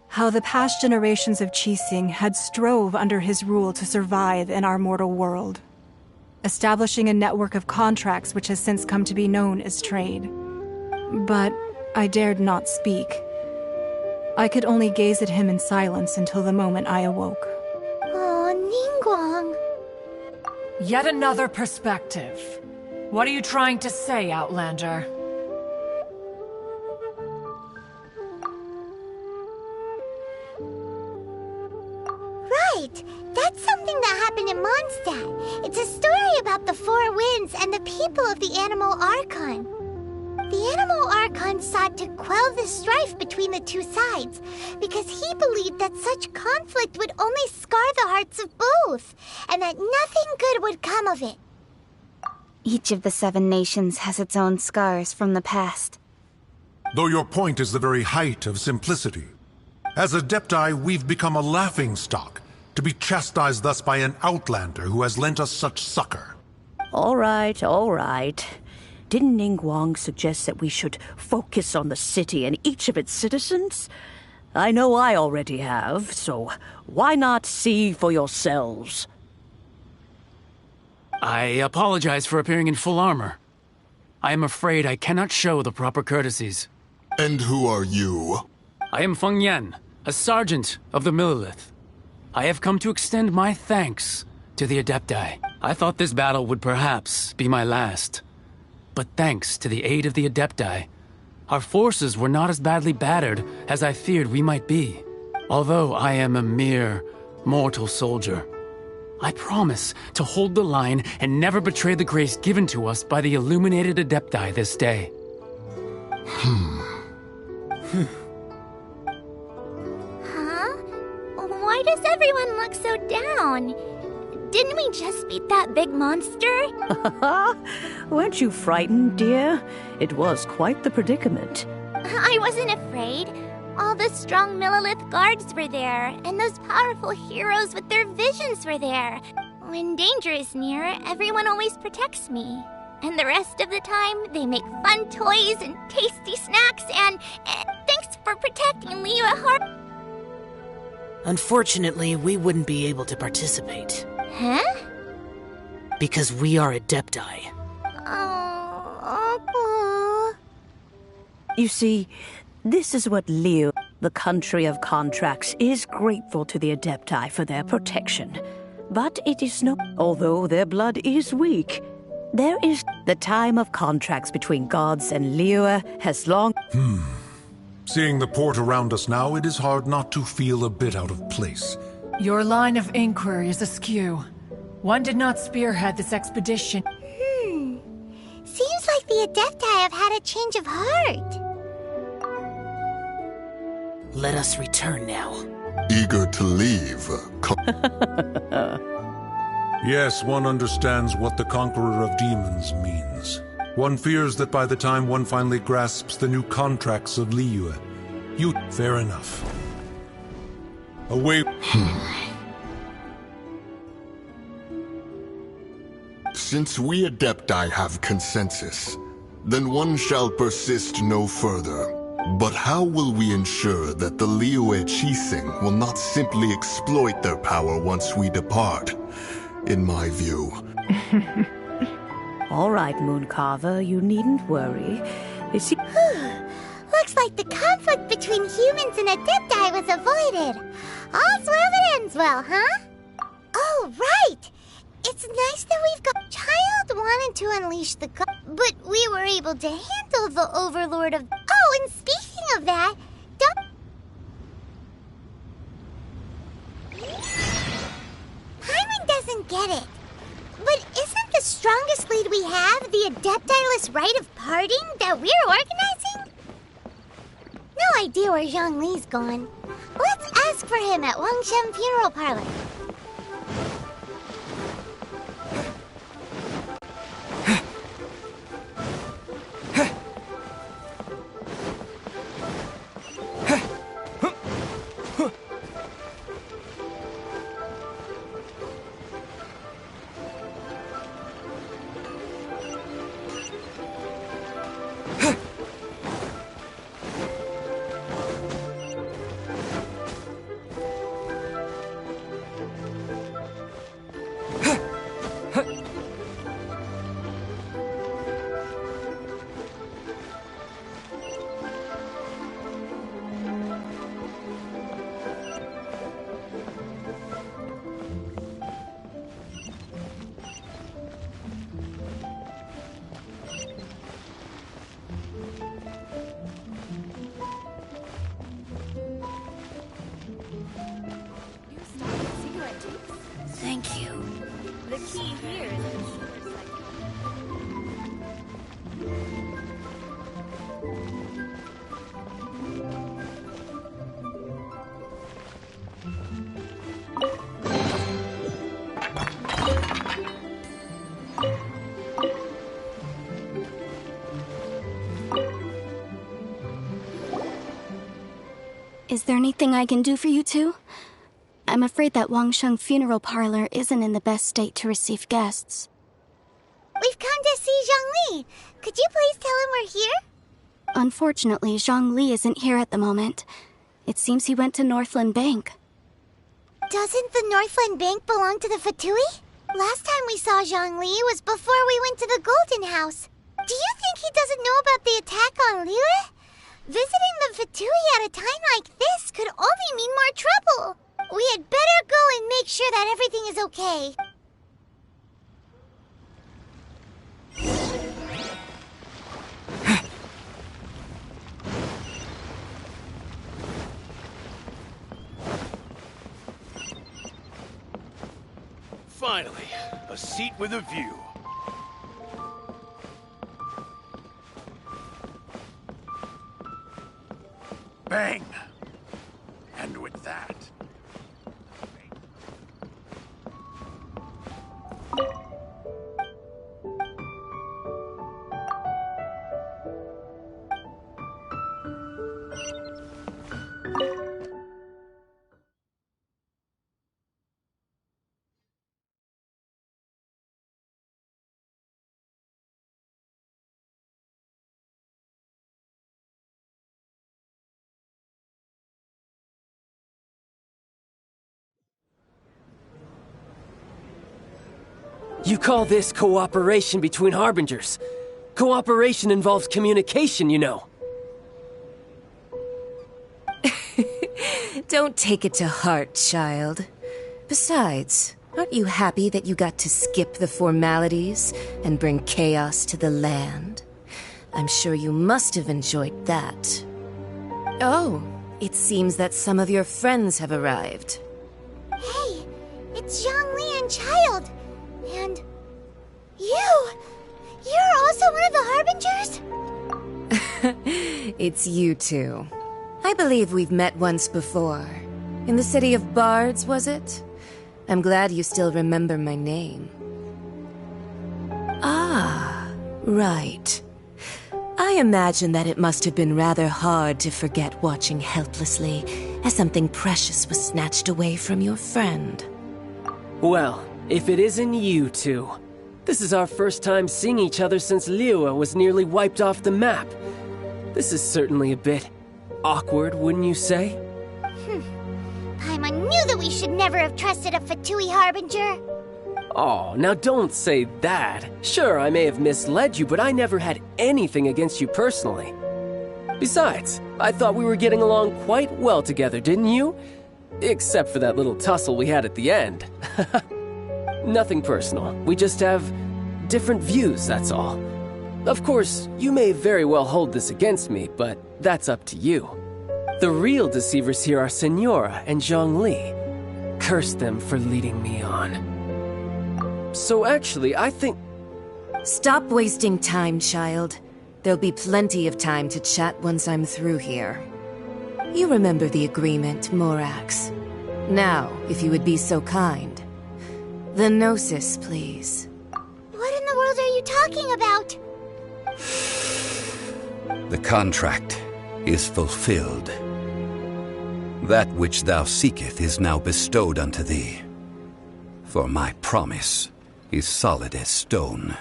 how the past generations of Qixing had strove under his rule to survive in our mortal world, establishing a network of contracts which has since come to be known as trade. But I dared not speak. I could only gaze at him in silence until the moment I awoke. Oh, Ningguang. Yet another perspective. What are you trying to say, Outlander? Right! That's something that happened in Mondstadt. It's a story about the Four Winds and the people of the Animal Archon. The Animal Archon sought to quell the strife between the two sides, because he believed that such conflict would only scar the hearts of both, and that nothing good would come of it. Each of the 7 nations has its own scars from the past. Though your point is the very height of simplicity. As Adepti, we've become a laughingstock, to be chastised thus by an outlander who has lent us such succor. All right, all right. Didn't Ningguang suggest that we should focus on the city and each of its citizens? I know I already have, so why not see for yourselves? I apologize for appearing in full armor. I am afraid I cannot show the proper courtesies. And who are you? I am Feng Yan, a sergeant of the Millelith. I have come to extend my thanks to the Adepti. I thought this battle would perhaps be my last. But thanks to the aid of the Adepti, our forces were not as badly battered as I feared we might be. Although I am a mere mortal soldier. I promise to hold the line and never betray the grace given to us by the illuminated Adepti this day. Huh? Why does everyone look so down? Didn't we just beat that big monster? Weren't you frightened, dear? It was quite the predicament. I wasn't afraid. All the strong Millilith guards were there, and those powerful heroes with their visions were there. When danger is near, everyone always protects me. And the rest of the time, they make fun toys and tasty snacks, and thanks for protecting Liyue Har. Unfortunately, we wouldn't be able to participate. Huh? Because we are Adepti. Oh. You see, this is what Liyue, the country of contracts, is grateful to the Adepti for their protection. But it is no... Although their blood is weak, there is... The time of contracts between gods and Liyue has long... Seeing the port around us now, it is hard not to feel a bit out of place. Your line of inquiry is askew. One did not spearhead this expedition. Seems like the Adepti have had a change of heart. Let us return now. Eager to leave. Yes, one understands what the Conqueror of Demons means. One fears that by the time one finally grasps the new contracts of Liyue, fair enough. Away. Since we Adepti have consensus, then one shall persist no further. But how will we ensure that the Liyue Qixing will not simply exploit their power once we depart? In my view. All right, Mooncarver, you needn't worry. Looks like the conflict between humans and Adepti was avoided. All's well that ends well, huh? Oh, right! It's nice that we've got... Child wanted to unleash the but we were able to handle the Overlord of... Oh, and speaking of that, Paimon doesn't get it. But isn't the strongest lead we have the Adepti-less rite of parting that we're organizing? No idea where ZhongLi's gone. Let's ask for him at Wangshen Funeral Parlor. Thank you. The key here is the Is there anything I can do for you two? I'm afraid that Wangshen Funeral Parlor isn't in the best state to receive guests. We've come to see ZhongLi. Could you please tell him we're here? Unfortunately, ZhongLi isn't here at the moment. It seems he went to Northland Bank. Doesn't the Northland Bank belong to the Fatui? Last time we saw ZhongLi was before we went to the Golden House. Do you think he doesn't know about the attack on Liyue? Visiting the Fatui at a time like this could only mean more trouble. We had better go and make sure that everything is okay. Finally, a seat with a view. Bang! And with that... You call this cooperation between Harbingers? Cooperation involves communication, you know. Don't take it to heart, child. Besides, aren't you happy that you got to skip the formalities and bring chaos to the land? I'm sure you must have enjoyed that. Oh, it seems that some of your friends have arrived. Hey, it's ZhongLi and Child. And... you! You're also one of the Harbingers? It's you two. I believe we've met once before. In the city of Bards, was it? I'm glad you still remember my name. Ah, right. I imagine that it must have been rather hard to forget watching helplessly as something precious was snatched away from your friend. Well, if it isn't you two. This is our first time seeing each other since Liyue was nearly wiped off the map. This is certainly a bit awkward, wouldn't you say? Paimon knew that we should never have trusted a Fatui Harbinger. Oh, now don't say that. Sure, I may have misled you, but I never had anything against you personally. Besides, I thought we were getting along quite well together, didn't you? Except for that little tussle we had at the end. Nothing personal. We just have different views, that's all. Of course, you may very well hold this against me, but that's up to you. The real deceivers here are Senora and ZhongLi. Curse them for leading me on. So actually, I think... Stop wasting time, child. There'll be plenty of time to chat once I'm through here. You remember the agreement, Morax. Now, if you would be so kind. The Gnosis, please. What in the world are you talking about? The contract is fulfilled. That which thou seeketh is now bestowed unto thee. For my promise is solid as stone.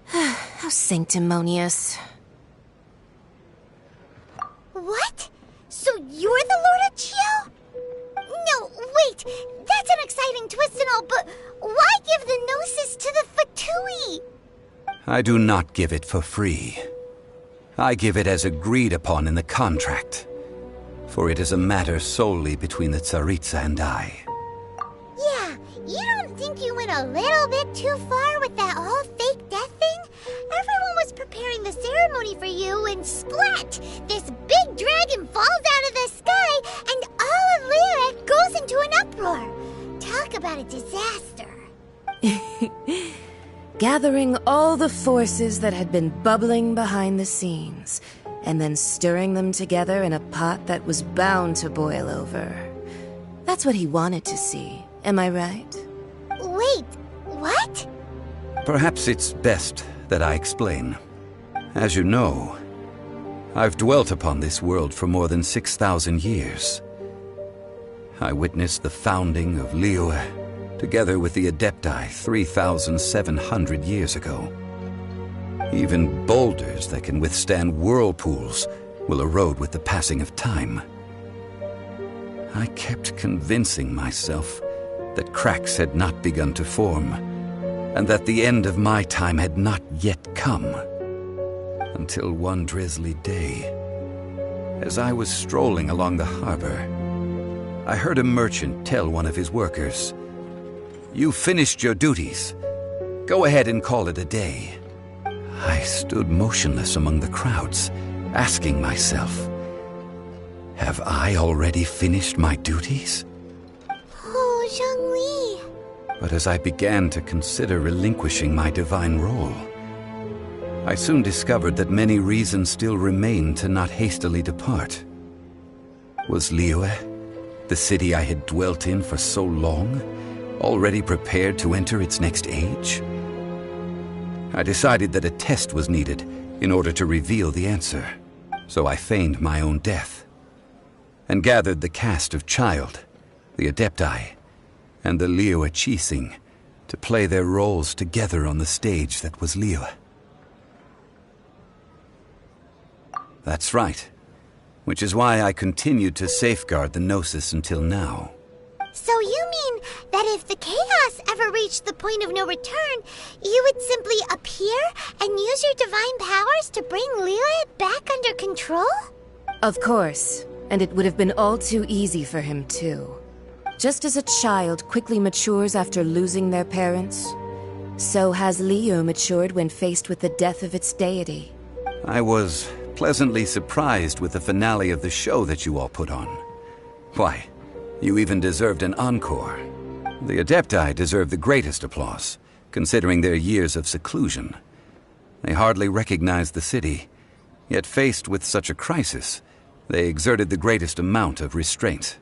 How sanctimonious. What? So you're the Lord of Chiao? No, wait! That's an exciting twist and all, but why give the Gnosis to the Fatui? I do not give it for free. I give it as agreed upon in the contract. For it is a matter solely between the Tsaritsa and I. Yeah, you don't think you went a little bit too far with that whole fake death thing? Everyone was preparing the ceremony for you, and splat! This big dragon falls out of the sky, and all of Liyue goes into an uproar. Talk about a disaster. Gathering all the forces that had been bubbling behind the scenes, and then stirring them together in a pot that was bound to boil over. That's what he wanted to see, am I right? Wait, what? Perhaps it's best that I explain. As you know, I've dwelt upon this world for more than 6,000 years. I witnessed the founding of Liyue, together with the Adepti 3,700 years ago. Even boulders that can withstand whirlpools will erode with the passing of time. I kept convincing myself that cracks had not begun to form, and that the end of my time had not yet come. Until one drizzly day, as I was strolling along the harbor, I heard a merchant tell one of his workers, "You finished your duties. Go ahead and call it a day." I stood motionless among the crowds, asking myself, have I already finished my duties? Oh, ZhongLi. But as I began to consider relinquishing my divine role, I soon discovered that many reasons still remained to not hastily depart. Was Liyue, the city I had dwelt in for so long, already prepared to enter its next age? I decided that a test was needed in order to reveal the answer, so I feigned my own death, and gathered the cast of Child, the Adepti, and the Liyue Qixing to play their roles together on the stage that was Liyue. That's right. Which is why I continued to safeguard the Gnosis until now. So you mean that if the chaos ever reached the point of no return, you would simply appear and use your divine powers to bring Liyue back under control? Of course, and it would have been all too easy for him too. Just as a child quickly matures after losing their parents, so has Liyue matured when faced with the death of its deity. I was pleasantly surprised with the finale of the show that you all put on. Why, you even deserved an encore. The Adepti deserve the greatest applause, considering their years of seclusion. They hardly recognized the city, yet faced with such a crisis, they exerted the greatest amount of restraint.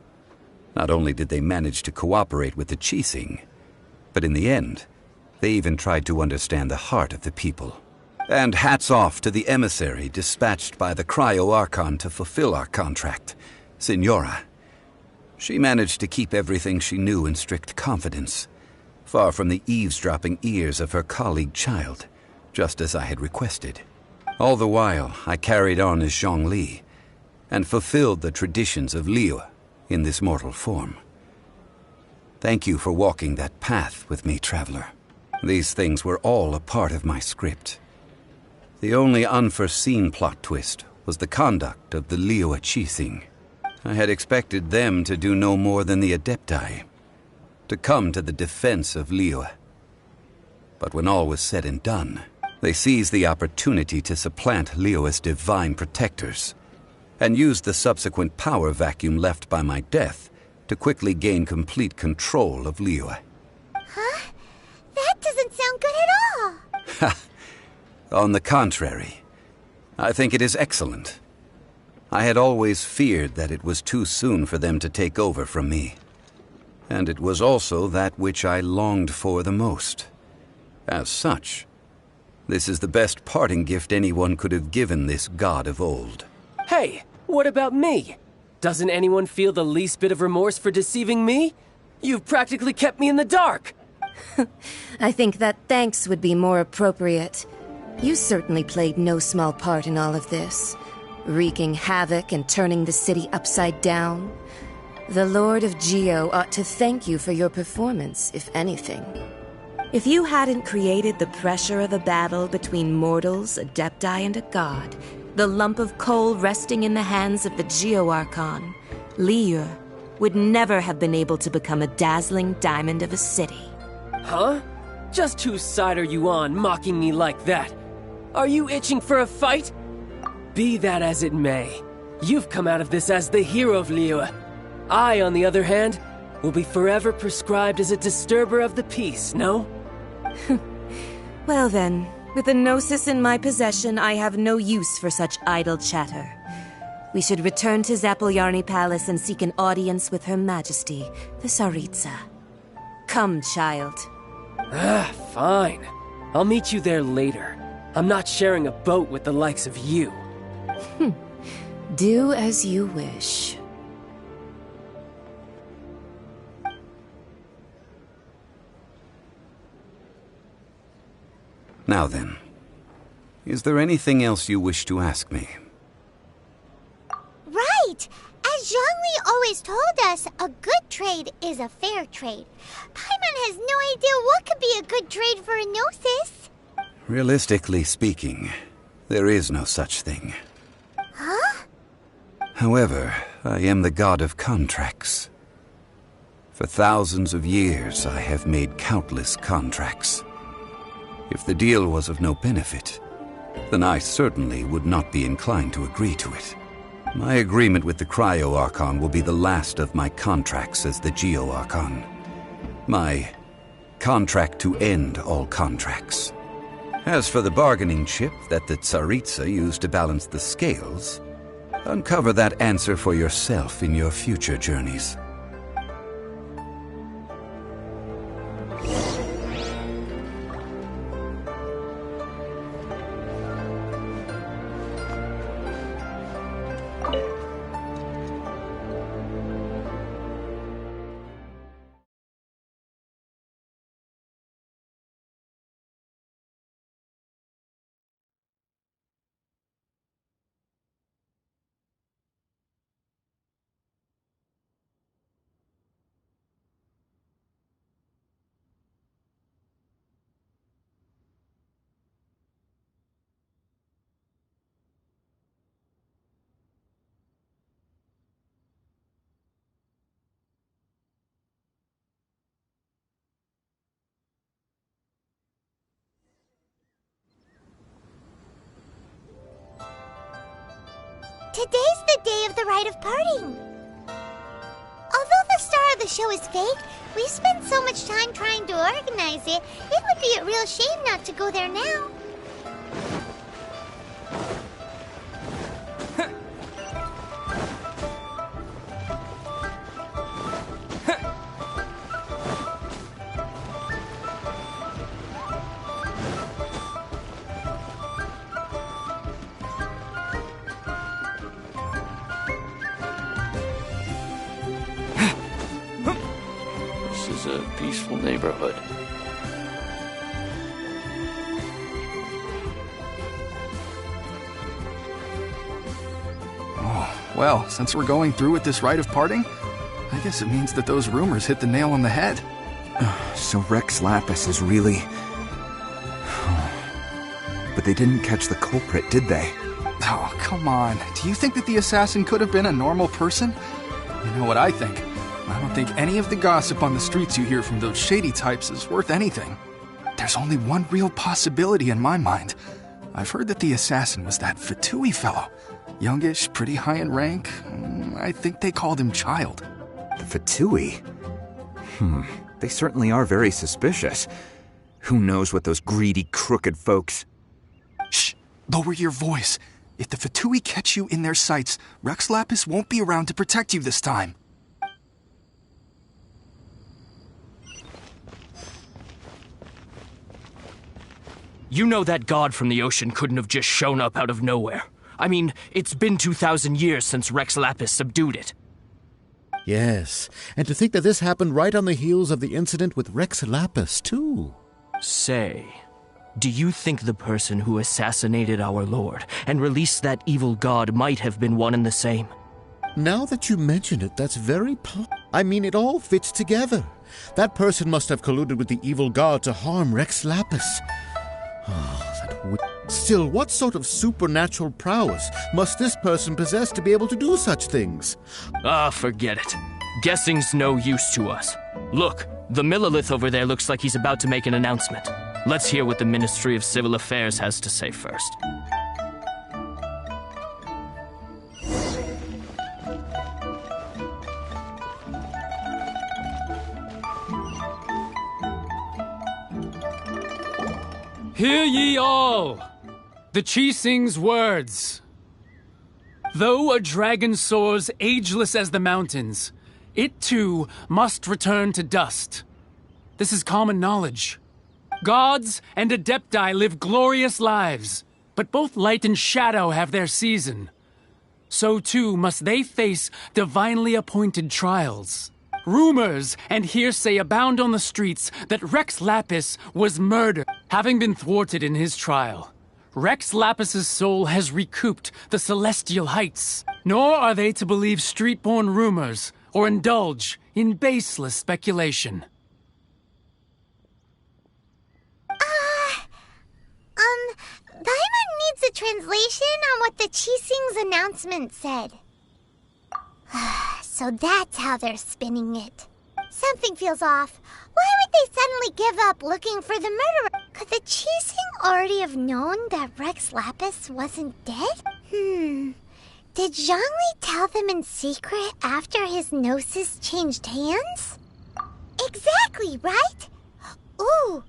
Not only did they manage to cooperate with the Qixing, but in the end, they even tried to understand the heart of the people. And hats off to the emissary dispatched by the Cryo-Archon to fulfill our contract, Signora. She managed to keep everything she knew in strict confidence, far from the eavesdropping ears of her colleague Child, just as I had requested. All the while, I carried on as ZhongLi, and fulfilled the traditions of Liyue in this mortal form. Thank you for walking that path with me, Traveler. These things were all a part of my script. The only unforeseen plot twist was the conduct of the Liyue Qixing. I had expected them to do no more than the Adepti, to come to the defense of Liyue. But when all was said and done, they seized the opportunity to supplant Liyue's divine protectors, and used the subsequent power vacuum left by my death to quickly gain complete control of Liyue. Huh? That doesn't sound good at all! On the contrary, I think it is excellent. I had always feared that it was too soon for them to take over from me. And it was also that which I longed for the most. As such, this is the best parting gift anyone could have given this god of old. Hey, what about me? Doesn't anyone feel the least bit of remorse for deceiving me? You've practically kept me in the dark! I think that thanks would be more appropriate. You certainly played no small part in all of this, wreaking havoc and turning the city upside down. The Lord of Geo ought to thank you for your performance, if anything. If you hadn't created the pressure of a battle between mortals, Adepti, and a god, the lump of coal resting in the hands of the Geo-Archon, Liyue would never have been able to become a dazzling diamond of a city. Huh? Just whose side are you on, mocking me like that? Are you itching for a fight? Be that as it may, you've come out of this as the hero of Liyue. I, on the other hand, will be forever prescribed as a disturber of the peace, no? Well then, with the Gnosis in my possession, I have no use for such idle chatter. We should return to Zapolyarny Palace and seek an audience with Her Majesty, the Tsaritsa. Come, Child. Fine. I'll meet you there later. I'm not sharing a boat with the likes of you. Do as you wish. Now then, is there anything else you wish to ask me? Right! As ZhongLi always told us, a good trade is a fair trade. Paimon has no idea what could be a good trade for a Gnosis. Realistically speaking, there is no such thing. Huh? However, I am the god of contracts. For thousands of years, I have made countless contracts. If the deal was of no benefit, then I certainly would not be inclined to agree to it. My agreement with the Cryo-Archon will be the last of my contracts as the Geo-Archon. My contract to end all contracts. As for the bargaining chip that the Tsaritsa used to balance the scales, uncover that answer for yourself in your future journeys. Today's the day of the rite of parting. Although the star of the show is fake, we spent so much time trying to organize it, it would be a real shame not to go there now. This is a peaceful neighborhood. Oh, well, since we're going through with this rite of parting, I guess it means that those rumors hit the nail on the head. So Rex Lapis is really... But they didn't catch the culprit, did they? Oh, come on. Do you think that the assassin could have been a normal person? You know what I think? I don't think any of the gossip on the streets you hear from those shady types is worth anything. There's only one real possibility in my mind. I've heard that the assassin was that Fatui fellow. Youngish, pretty high in rank. I think they called him Child. The Fatui? They certainly are very suspicious. Who knows what those greedy, crooked folks... Shh! Lower your voice. If the Fatui catch you in their sights, Rex Lapis won't be around to protect you this time. You know that god from the ocean couldn't have just shown up out of nowhere. I mean, it's been 2,000 years since Rex Lapis subdued it. Yes, and to think that this happened right on the heels of the incident with Rex Lapis, too. Say, do you think the person who assassinated our lord and released that evil god might have been one and the same? Now that you mention it, that's very I mean, it all fits together. That person must have colluded with the evil god to harm Rex Lapis. Still, what sort of supernatural prowess must this person possess to be able to do such things? Forget it. Guessing's no use to us. Look, the Millilith over there looks like he's about to make an announcement. Let's hear what the Ministry of Civil Affairs has to say first. Hear ye all! The Chi Sing's words. Though a dragon soars ageless as the mountains, it too must return to dust. This is common knowledge. Gods and Adepti live glorious lives, but both light and shadow have their season. So too must they face divinely appointed trials. Rumors and hearsay abound on the streets that Rex Lapis was murdered, having been thwarted in his trial. Rex Lapis's soul has recouped the celestial heights. Nor are they to believe street-born rumors or indulge in baseless speculation. Paimon needs a translation on what the Chi Sing's announcement said. So that's how they're spinning it. Something feels off. Why would they suddenly give up looking for the murderer? Could the Qixing already have known that Rex Lapis wasn't dead? Did ZhongLi tell them in secret after his gnosis changed hands? Exactly, right? Ooh.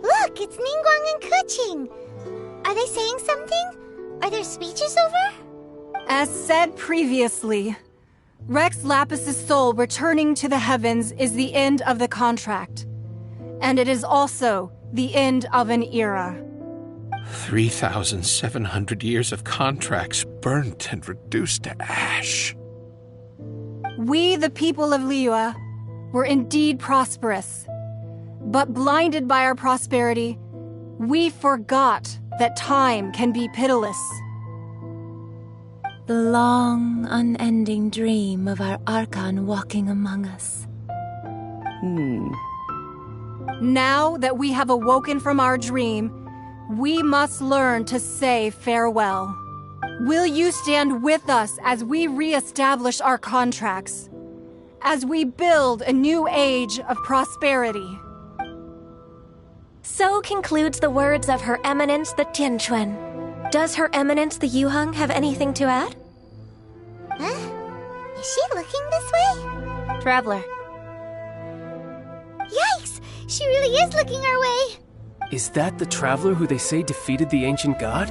Look, it's Ningguang and Keqing. Are they saying something? Are their speeches over? As said previously, Rex Lapis's soul returning to the heavens is the end of the contract. And it is also the end of an era. 3,700 years of contracts burnt and reduced to ash. We, the people of Liyue, were indeed prosperous. But blinded by our prosperity, we forgot that time can be pitiless. The long, unending dream of our Archon walking among us. Now that we have awoken from our dream, we must learn to say farewell. Will you stand with us as we re-establish our contracts? As we build a new age of prosperity? So concludes the words of Her Eminence the Tianquan. Does Her Eminence the Yuheng have anything to add? Huh? Is she looking this way? Traveler. Yikes! She really is looking our way! Is that the traveler who they say defeated the ancient god?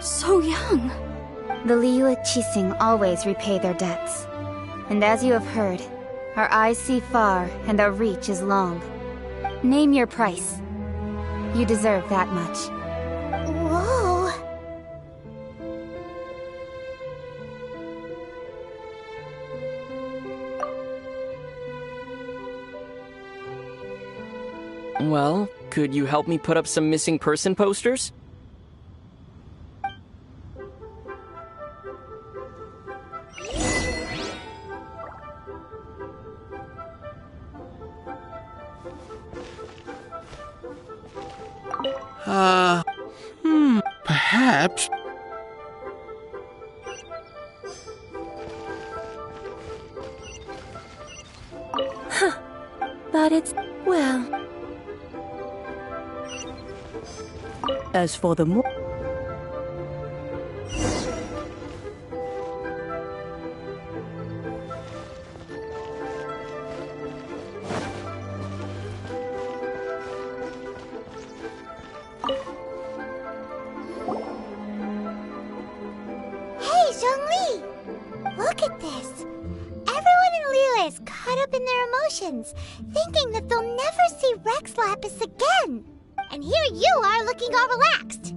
So young. The Liyue Qixing always repay their debts. And as you have heard, our eyes see far and our reach is long. Name your price. You deserve that much. Whoa! Well, could you help me put up some missing person posters? Perhaps. But it's, well... As for the more... Hey, ZhongLi! Look at this! Everyone in Liyue is caught up in their emotions, thinking that they'll never see Rex Lapis again. And here you are looking all relaxed.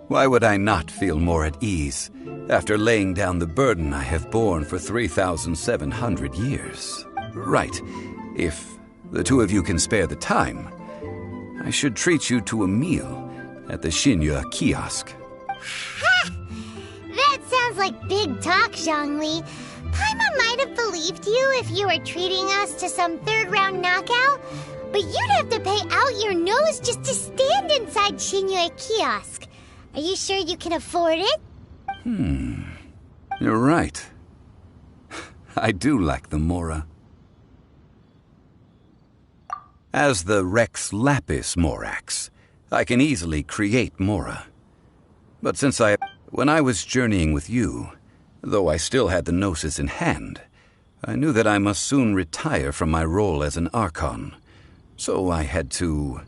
Why would I not feel more at ease after laying down the burden I have borne for 3,700 years? Right. If the two of you can spare the time, I should treat you to a meal at the Xinyue kiosk. Ha! That sounds like big talk, ZhongLi. Paimon might have believed you if you were treating us to some third-round knockout, but you'd have to pay out your nose just to stand inside Xinyue kiosk. Are you sure you can afford it? You're right. I do lack the Mora. As the Rex Lapis Morax, I can easily create Mora. But when I was journeying with you, though I still had the Gnosis in hand, I knew that I must soon retire from my role as an Archon. So I had to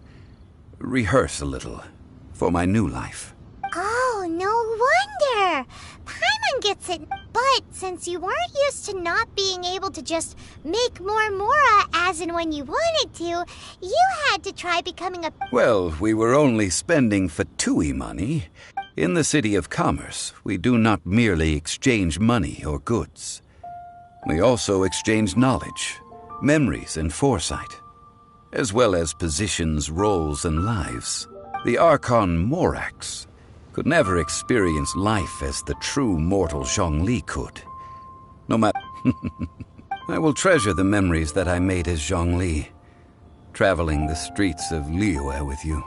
rehearse a little for my new life. Oh, no wonder! Paimon gets it. But since you weren't used to not being able to just make more Mora as and when you wanted to, you had to try becoming a... Well, we were only spending Fatui money. In the City of Commerce, we do not merely exchange money or goods. We also exchange knowledge, memories, and foresight, as well as positions, roles, and lives. The Archon Morax could never experience life as the true mortal ZhongLi could. No matter... I will treasure the memories that I made as ZhongLi, traveling the streets of Liyue with you.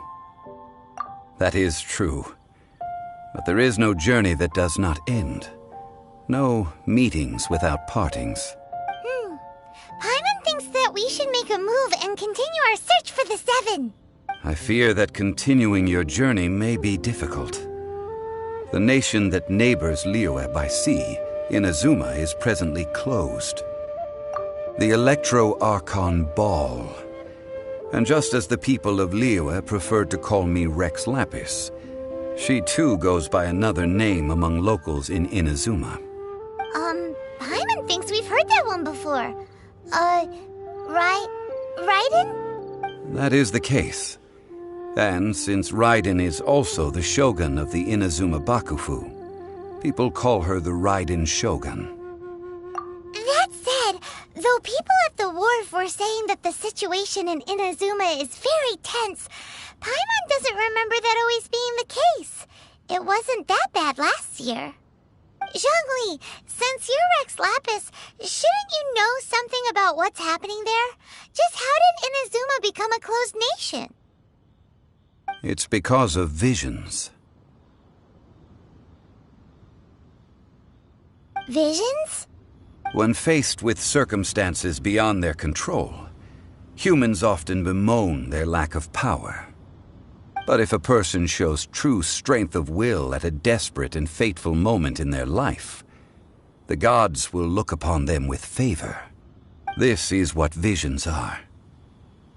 That is true. But there is no journey that does not end. No meetings without partings. Paimon thinks that we should make a move and continue our search for the Seven. I fear that continuing your journey may be difficult. The nation that neighbors Liyue by sea, Inazuma, is presently closed. The Electro-Archon Ball. And just as the people of Liyue preferred to call me Rex Lapis, she too goes by another name among locals in Inazuma. Paimon thinks we've heard that one before. Raiden? That is the case. And since Raiden is also the shogun of the Inazuma Bakufu, people call her the Raiden Shogun. That said, though people at the wharf were saying that the situation in Inazuma is very tense, Paimon doesn't remember that always being the case. It wasn't that bad last year. ZhongLi, since you're Rex Lapis, shouldn't you know something about what's happening there? Just how did Inazuma become a closed nation? It's because of visions. Visions? When faced with circumstances beyond their control, humans often bemoan their lack of power. But if a person shows true strength of will at a desperate and fateful moment in their life, the gods will look upon them with favor. This is what visions are.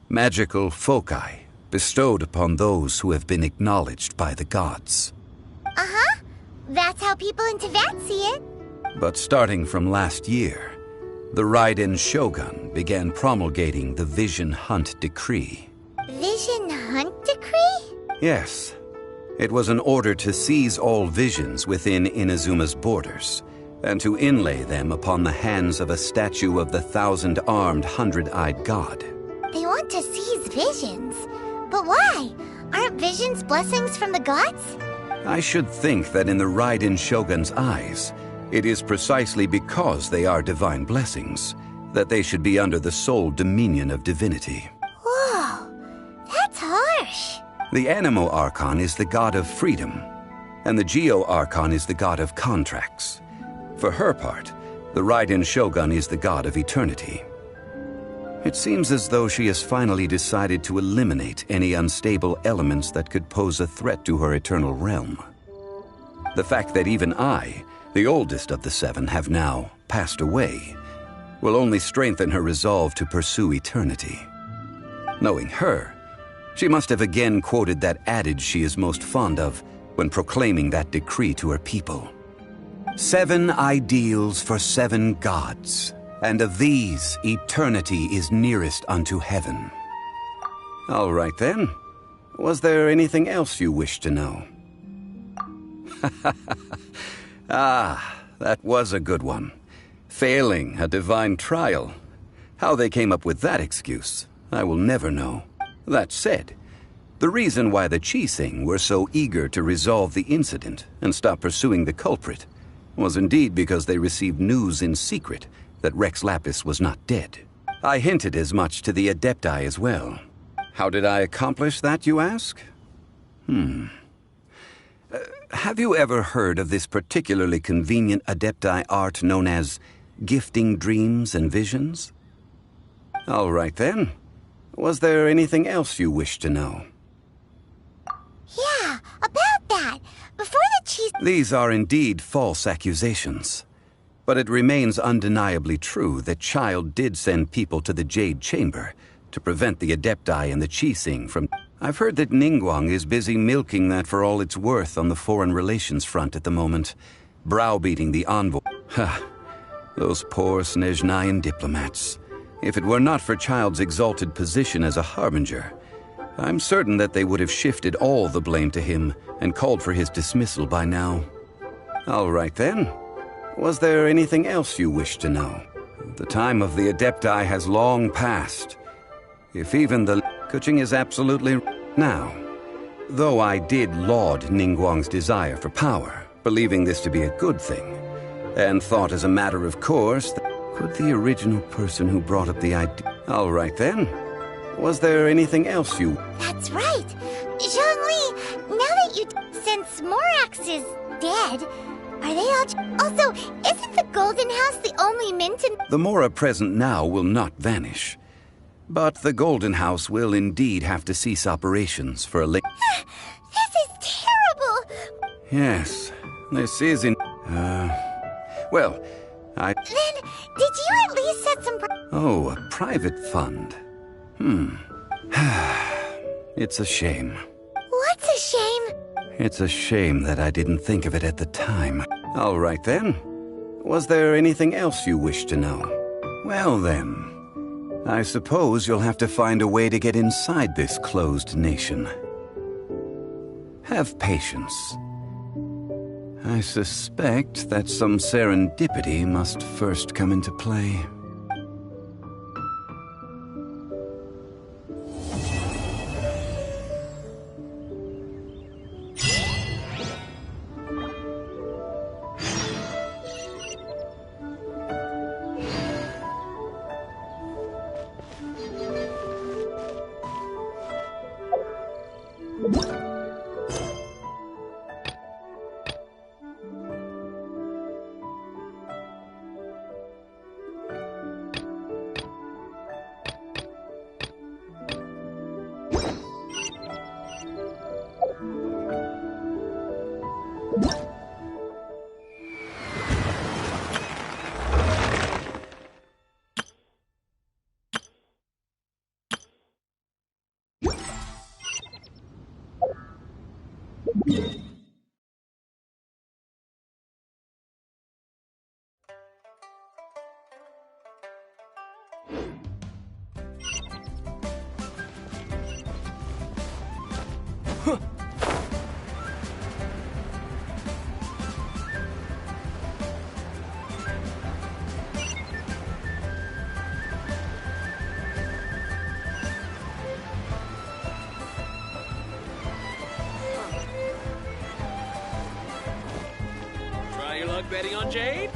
Magical foci bestowed upon those who have been acknowledged by the gods. Uh-huh. That's how people in Teyvat see it. But starting from last year, the Raiden Shogun began promulgating the Vision Hunt Decree. Vision Hunt Decree? Yes. It was an order to seize all visions within Inazuma's borders, and to inlay them upon the hands of a statue of the 1,000-armed, 100-eyed god. They want to seize visions. But why? Aren't visions blessings from the gods? I should think that in the Raiden Shogun's eyes, it is precisely because they are divine blessings that they should be under the sole dominion of divinity. Whoa, that's harsh. The Animo Archon is the god of freedom, and the Geo Archon is the god of contracts. For her part, the Raiden Shogun is the god of eternity. It seems as though she has finally decided to eliminate any unstable elements that could pose a threat to her eternal realm. The fact that even I, the oldest of the seven, have now passed away will only strengthen her resolve to pursue eternity. Knowing her, she must have again quoted that adage she is most fond of when proclaiming that decree to her people. 7 ideals for 7 gods, and of these, eternity is nearest unto heaven. All right then. Was there anything else you wished to know? Ah, that was a good one. Failing a divine trial. How they came up with that excuse, I will never know. That said, the reason why the Qixing were so eager to resolve the incident and stop pursuing the culprit was indeed because they received news in secret that Rex Lapis was not dead. I hinted as much to the Adepti as well. How did I accomplish that, you ask? Have you ever heard of this particularly convenient Adepti art known as gifting dreams and visions? All right then. Was there anything else you wished to know? Yeah, about that. Before the cheese... These are indeed false accusations. But it remains undeniably true that Child did send people to the Jade Chamber to prevent the Adepti and the Qixing from... I've heard that Ningguang is busy milking that for all it's worth on the foreign relations front at the moment, browbeating the envoy. Ha! Those poor Snezhnayan diplomats. If it were not for Child's exalted position as a harbinger, I'm certain that they would have shifted all the blame to him and called for his dismissal by now. All right then. Was there anything else you wish to know? The time of the Adepti has long passed. If even the Kuching is absolutely now. Though I did laud Ningguang's desire for power, believing this to be a good thing, and thought as a matter of course that could the original person who brought up the idea... All right then. Was there anything else you... That's right! ZhongLi, now that you... Since Morax is dead, are they all... Also, isn't the Golden House the only mint in... The Mora present now will not vanish. But the Golden House will indeed have to cease operations for a... This is terrible! Yes, this is in... Well, Then, did you at least set some... Oh, a private fund. It's a shame. What's a shame? It's a shame that I didn't think of it at the time. All right then. Was there anything else you wish to know? Well then, I suppose you'll have to find a way to get inside this closed nation. Have patience. I suspect that some serendipity must first come into play. Try your luck betting on Jade?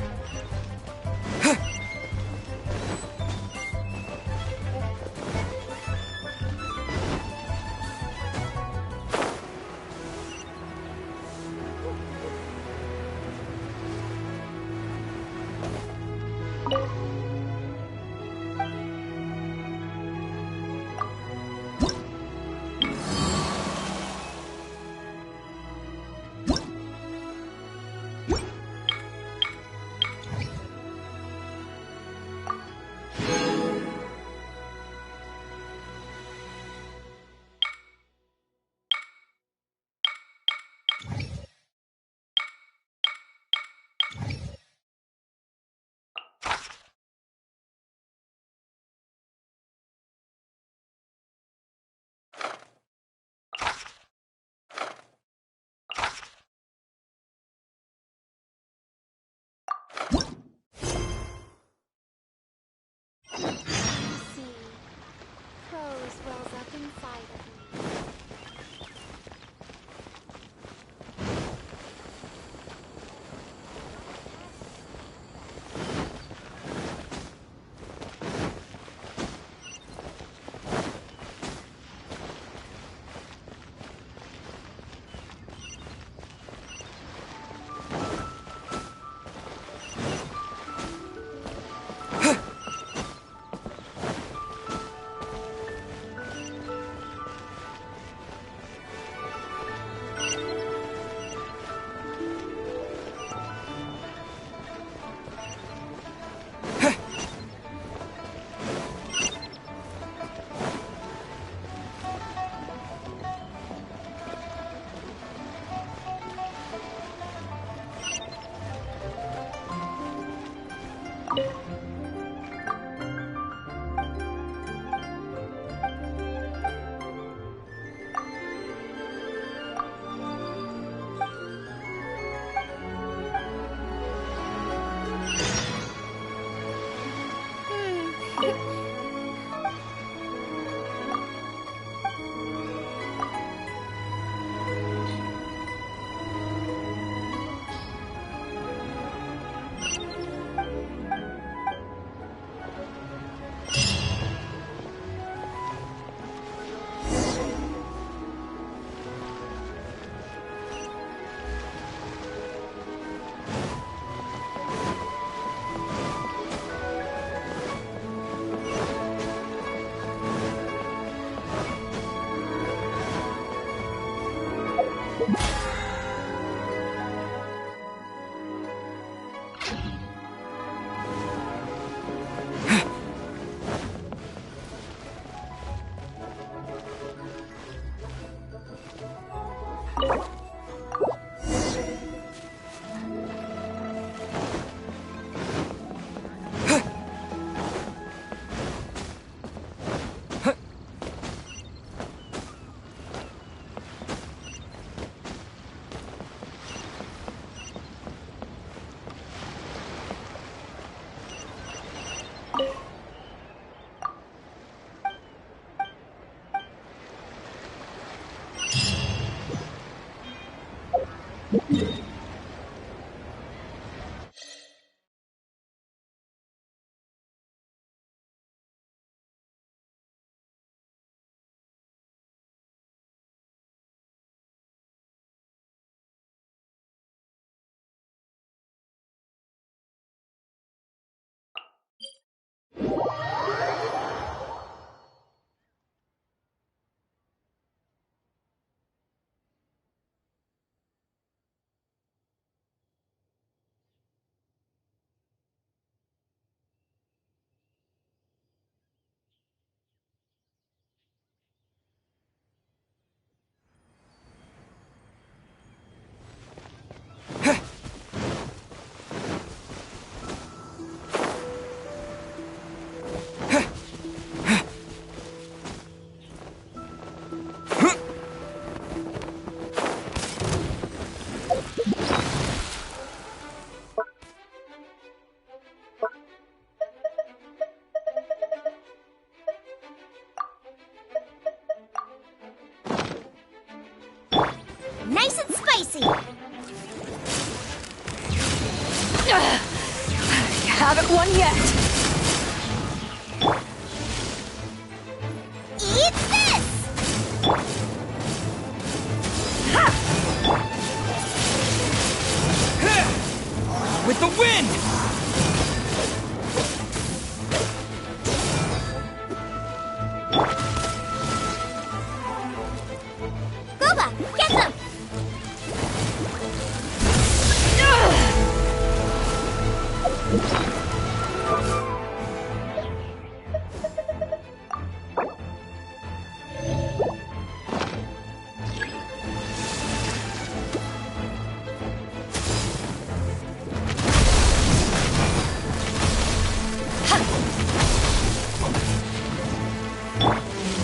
haven't won yet! Eat this! With the wind! Gooba, get them!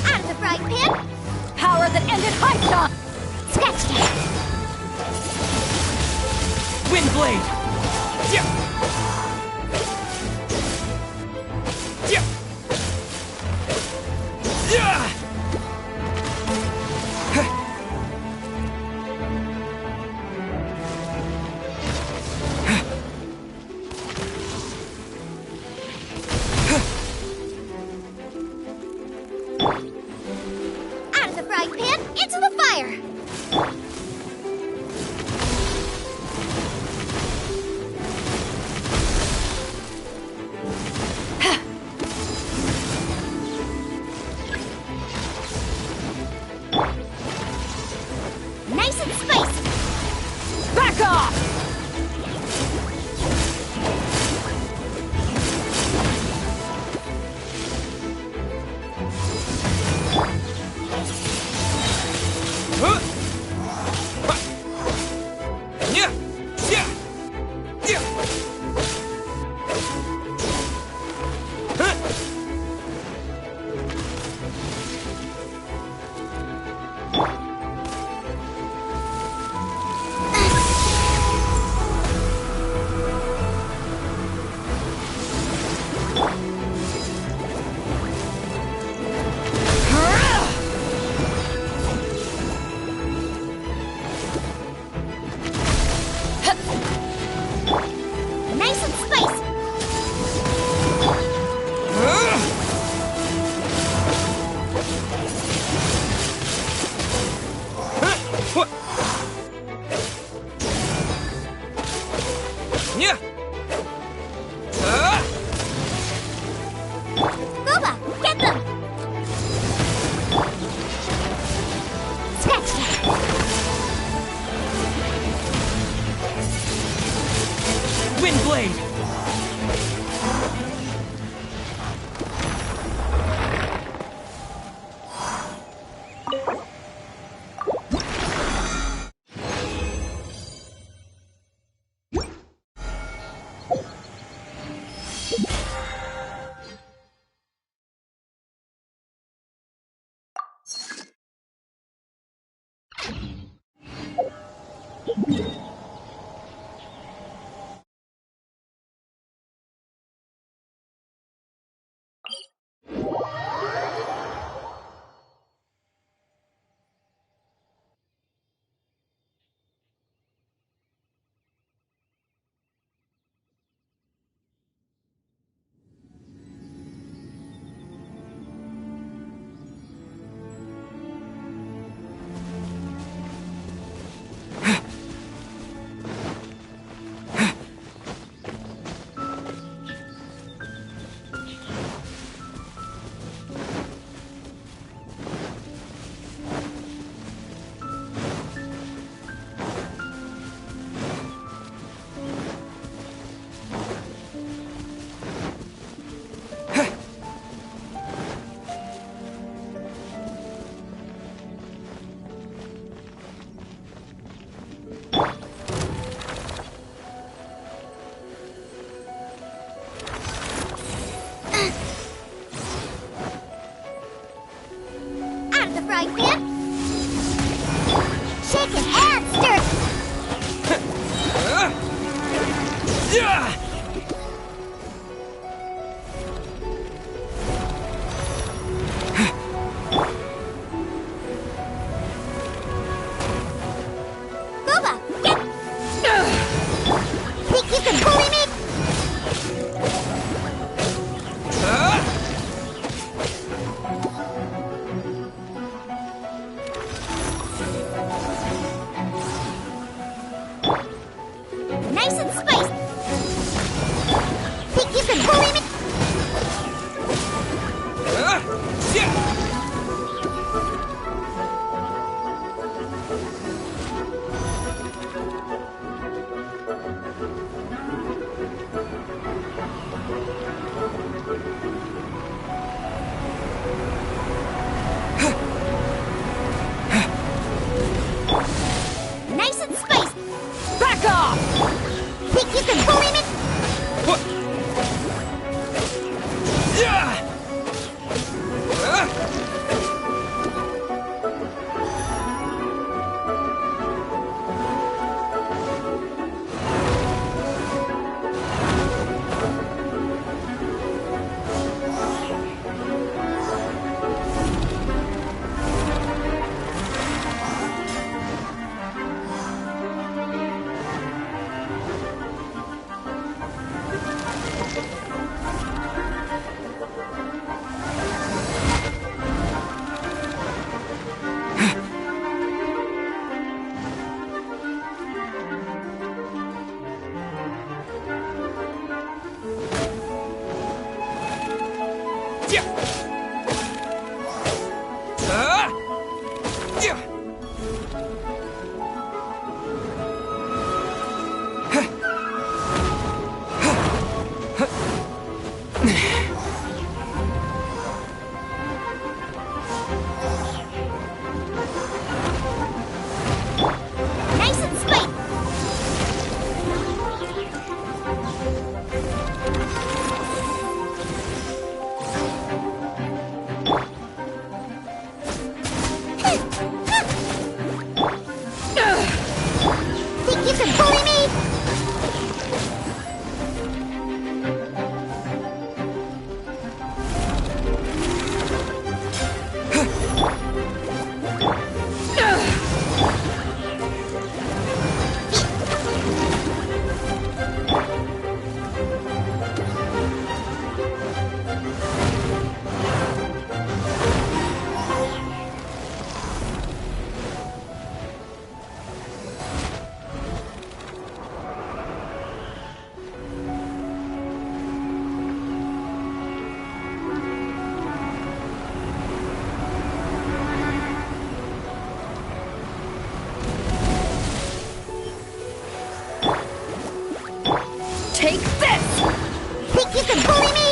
Out of the frying pan! Power that ended Hypnon! Scratch that! Wind blade! Yeah. Yeah. Yeah. Out of the frying pan, into the fire! Nice and spicy! Back off! Yeah. Yeah. Yeah. Nice and spicy! Yeah. Gooba, get them! Scratch that! Wind blade! Out of the frying pan! Shake it and stir it! Yeah. Gooba, get... Think you can bully me? in space! Think you can bully me? Nice in space! Back off! Think you can bully me? What? Nice in space! Think you can bully me? Take this! Think you can bully me?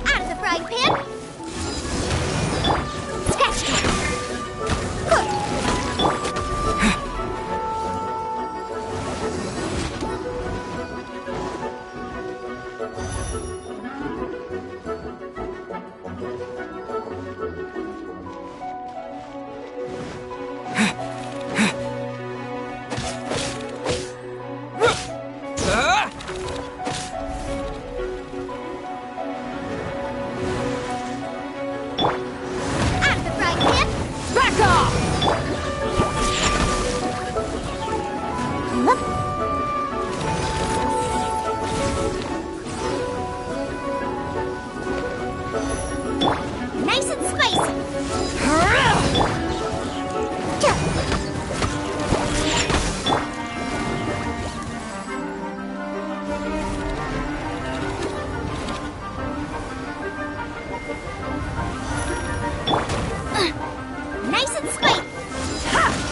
Out of the frying pan! Scratch you! Out of the frying pan! Back off! Nice in space! Nice and space! Ha!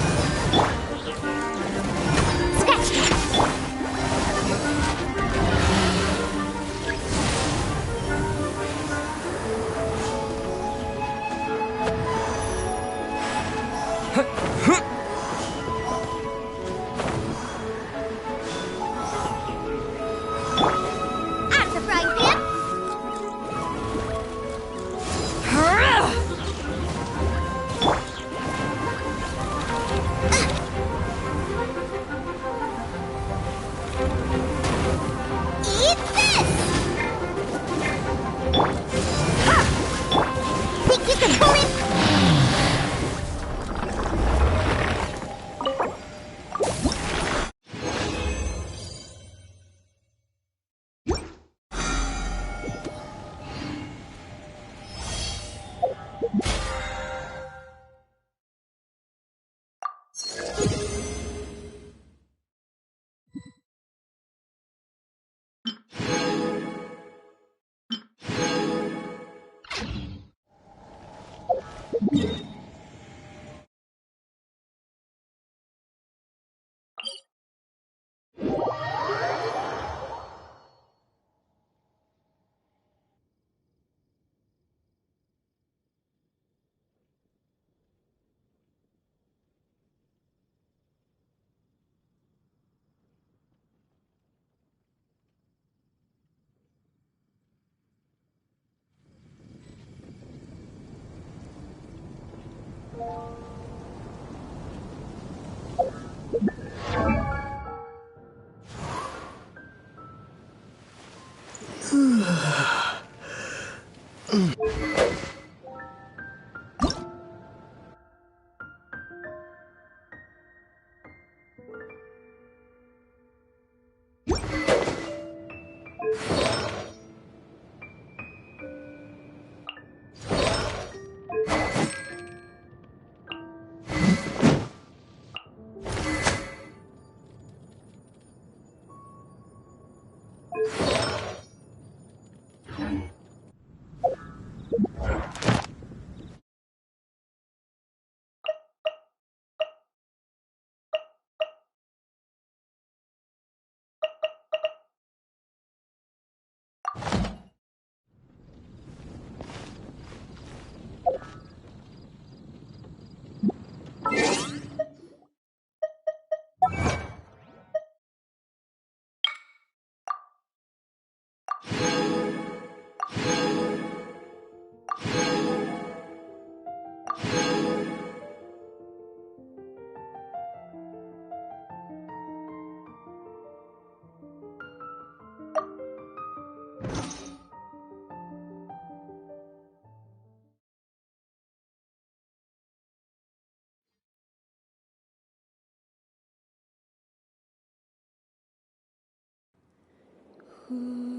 Ooh.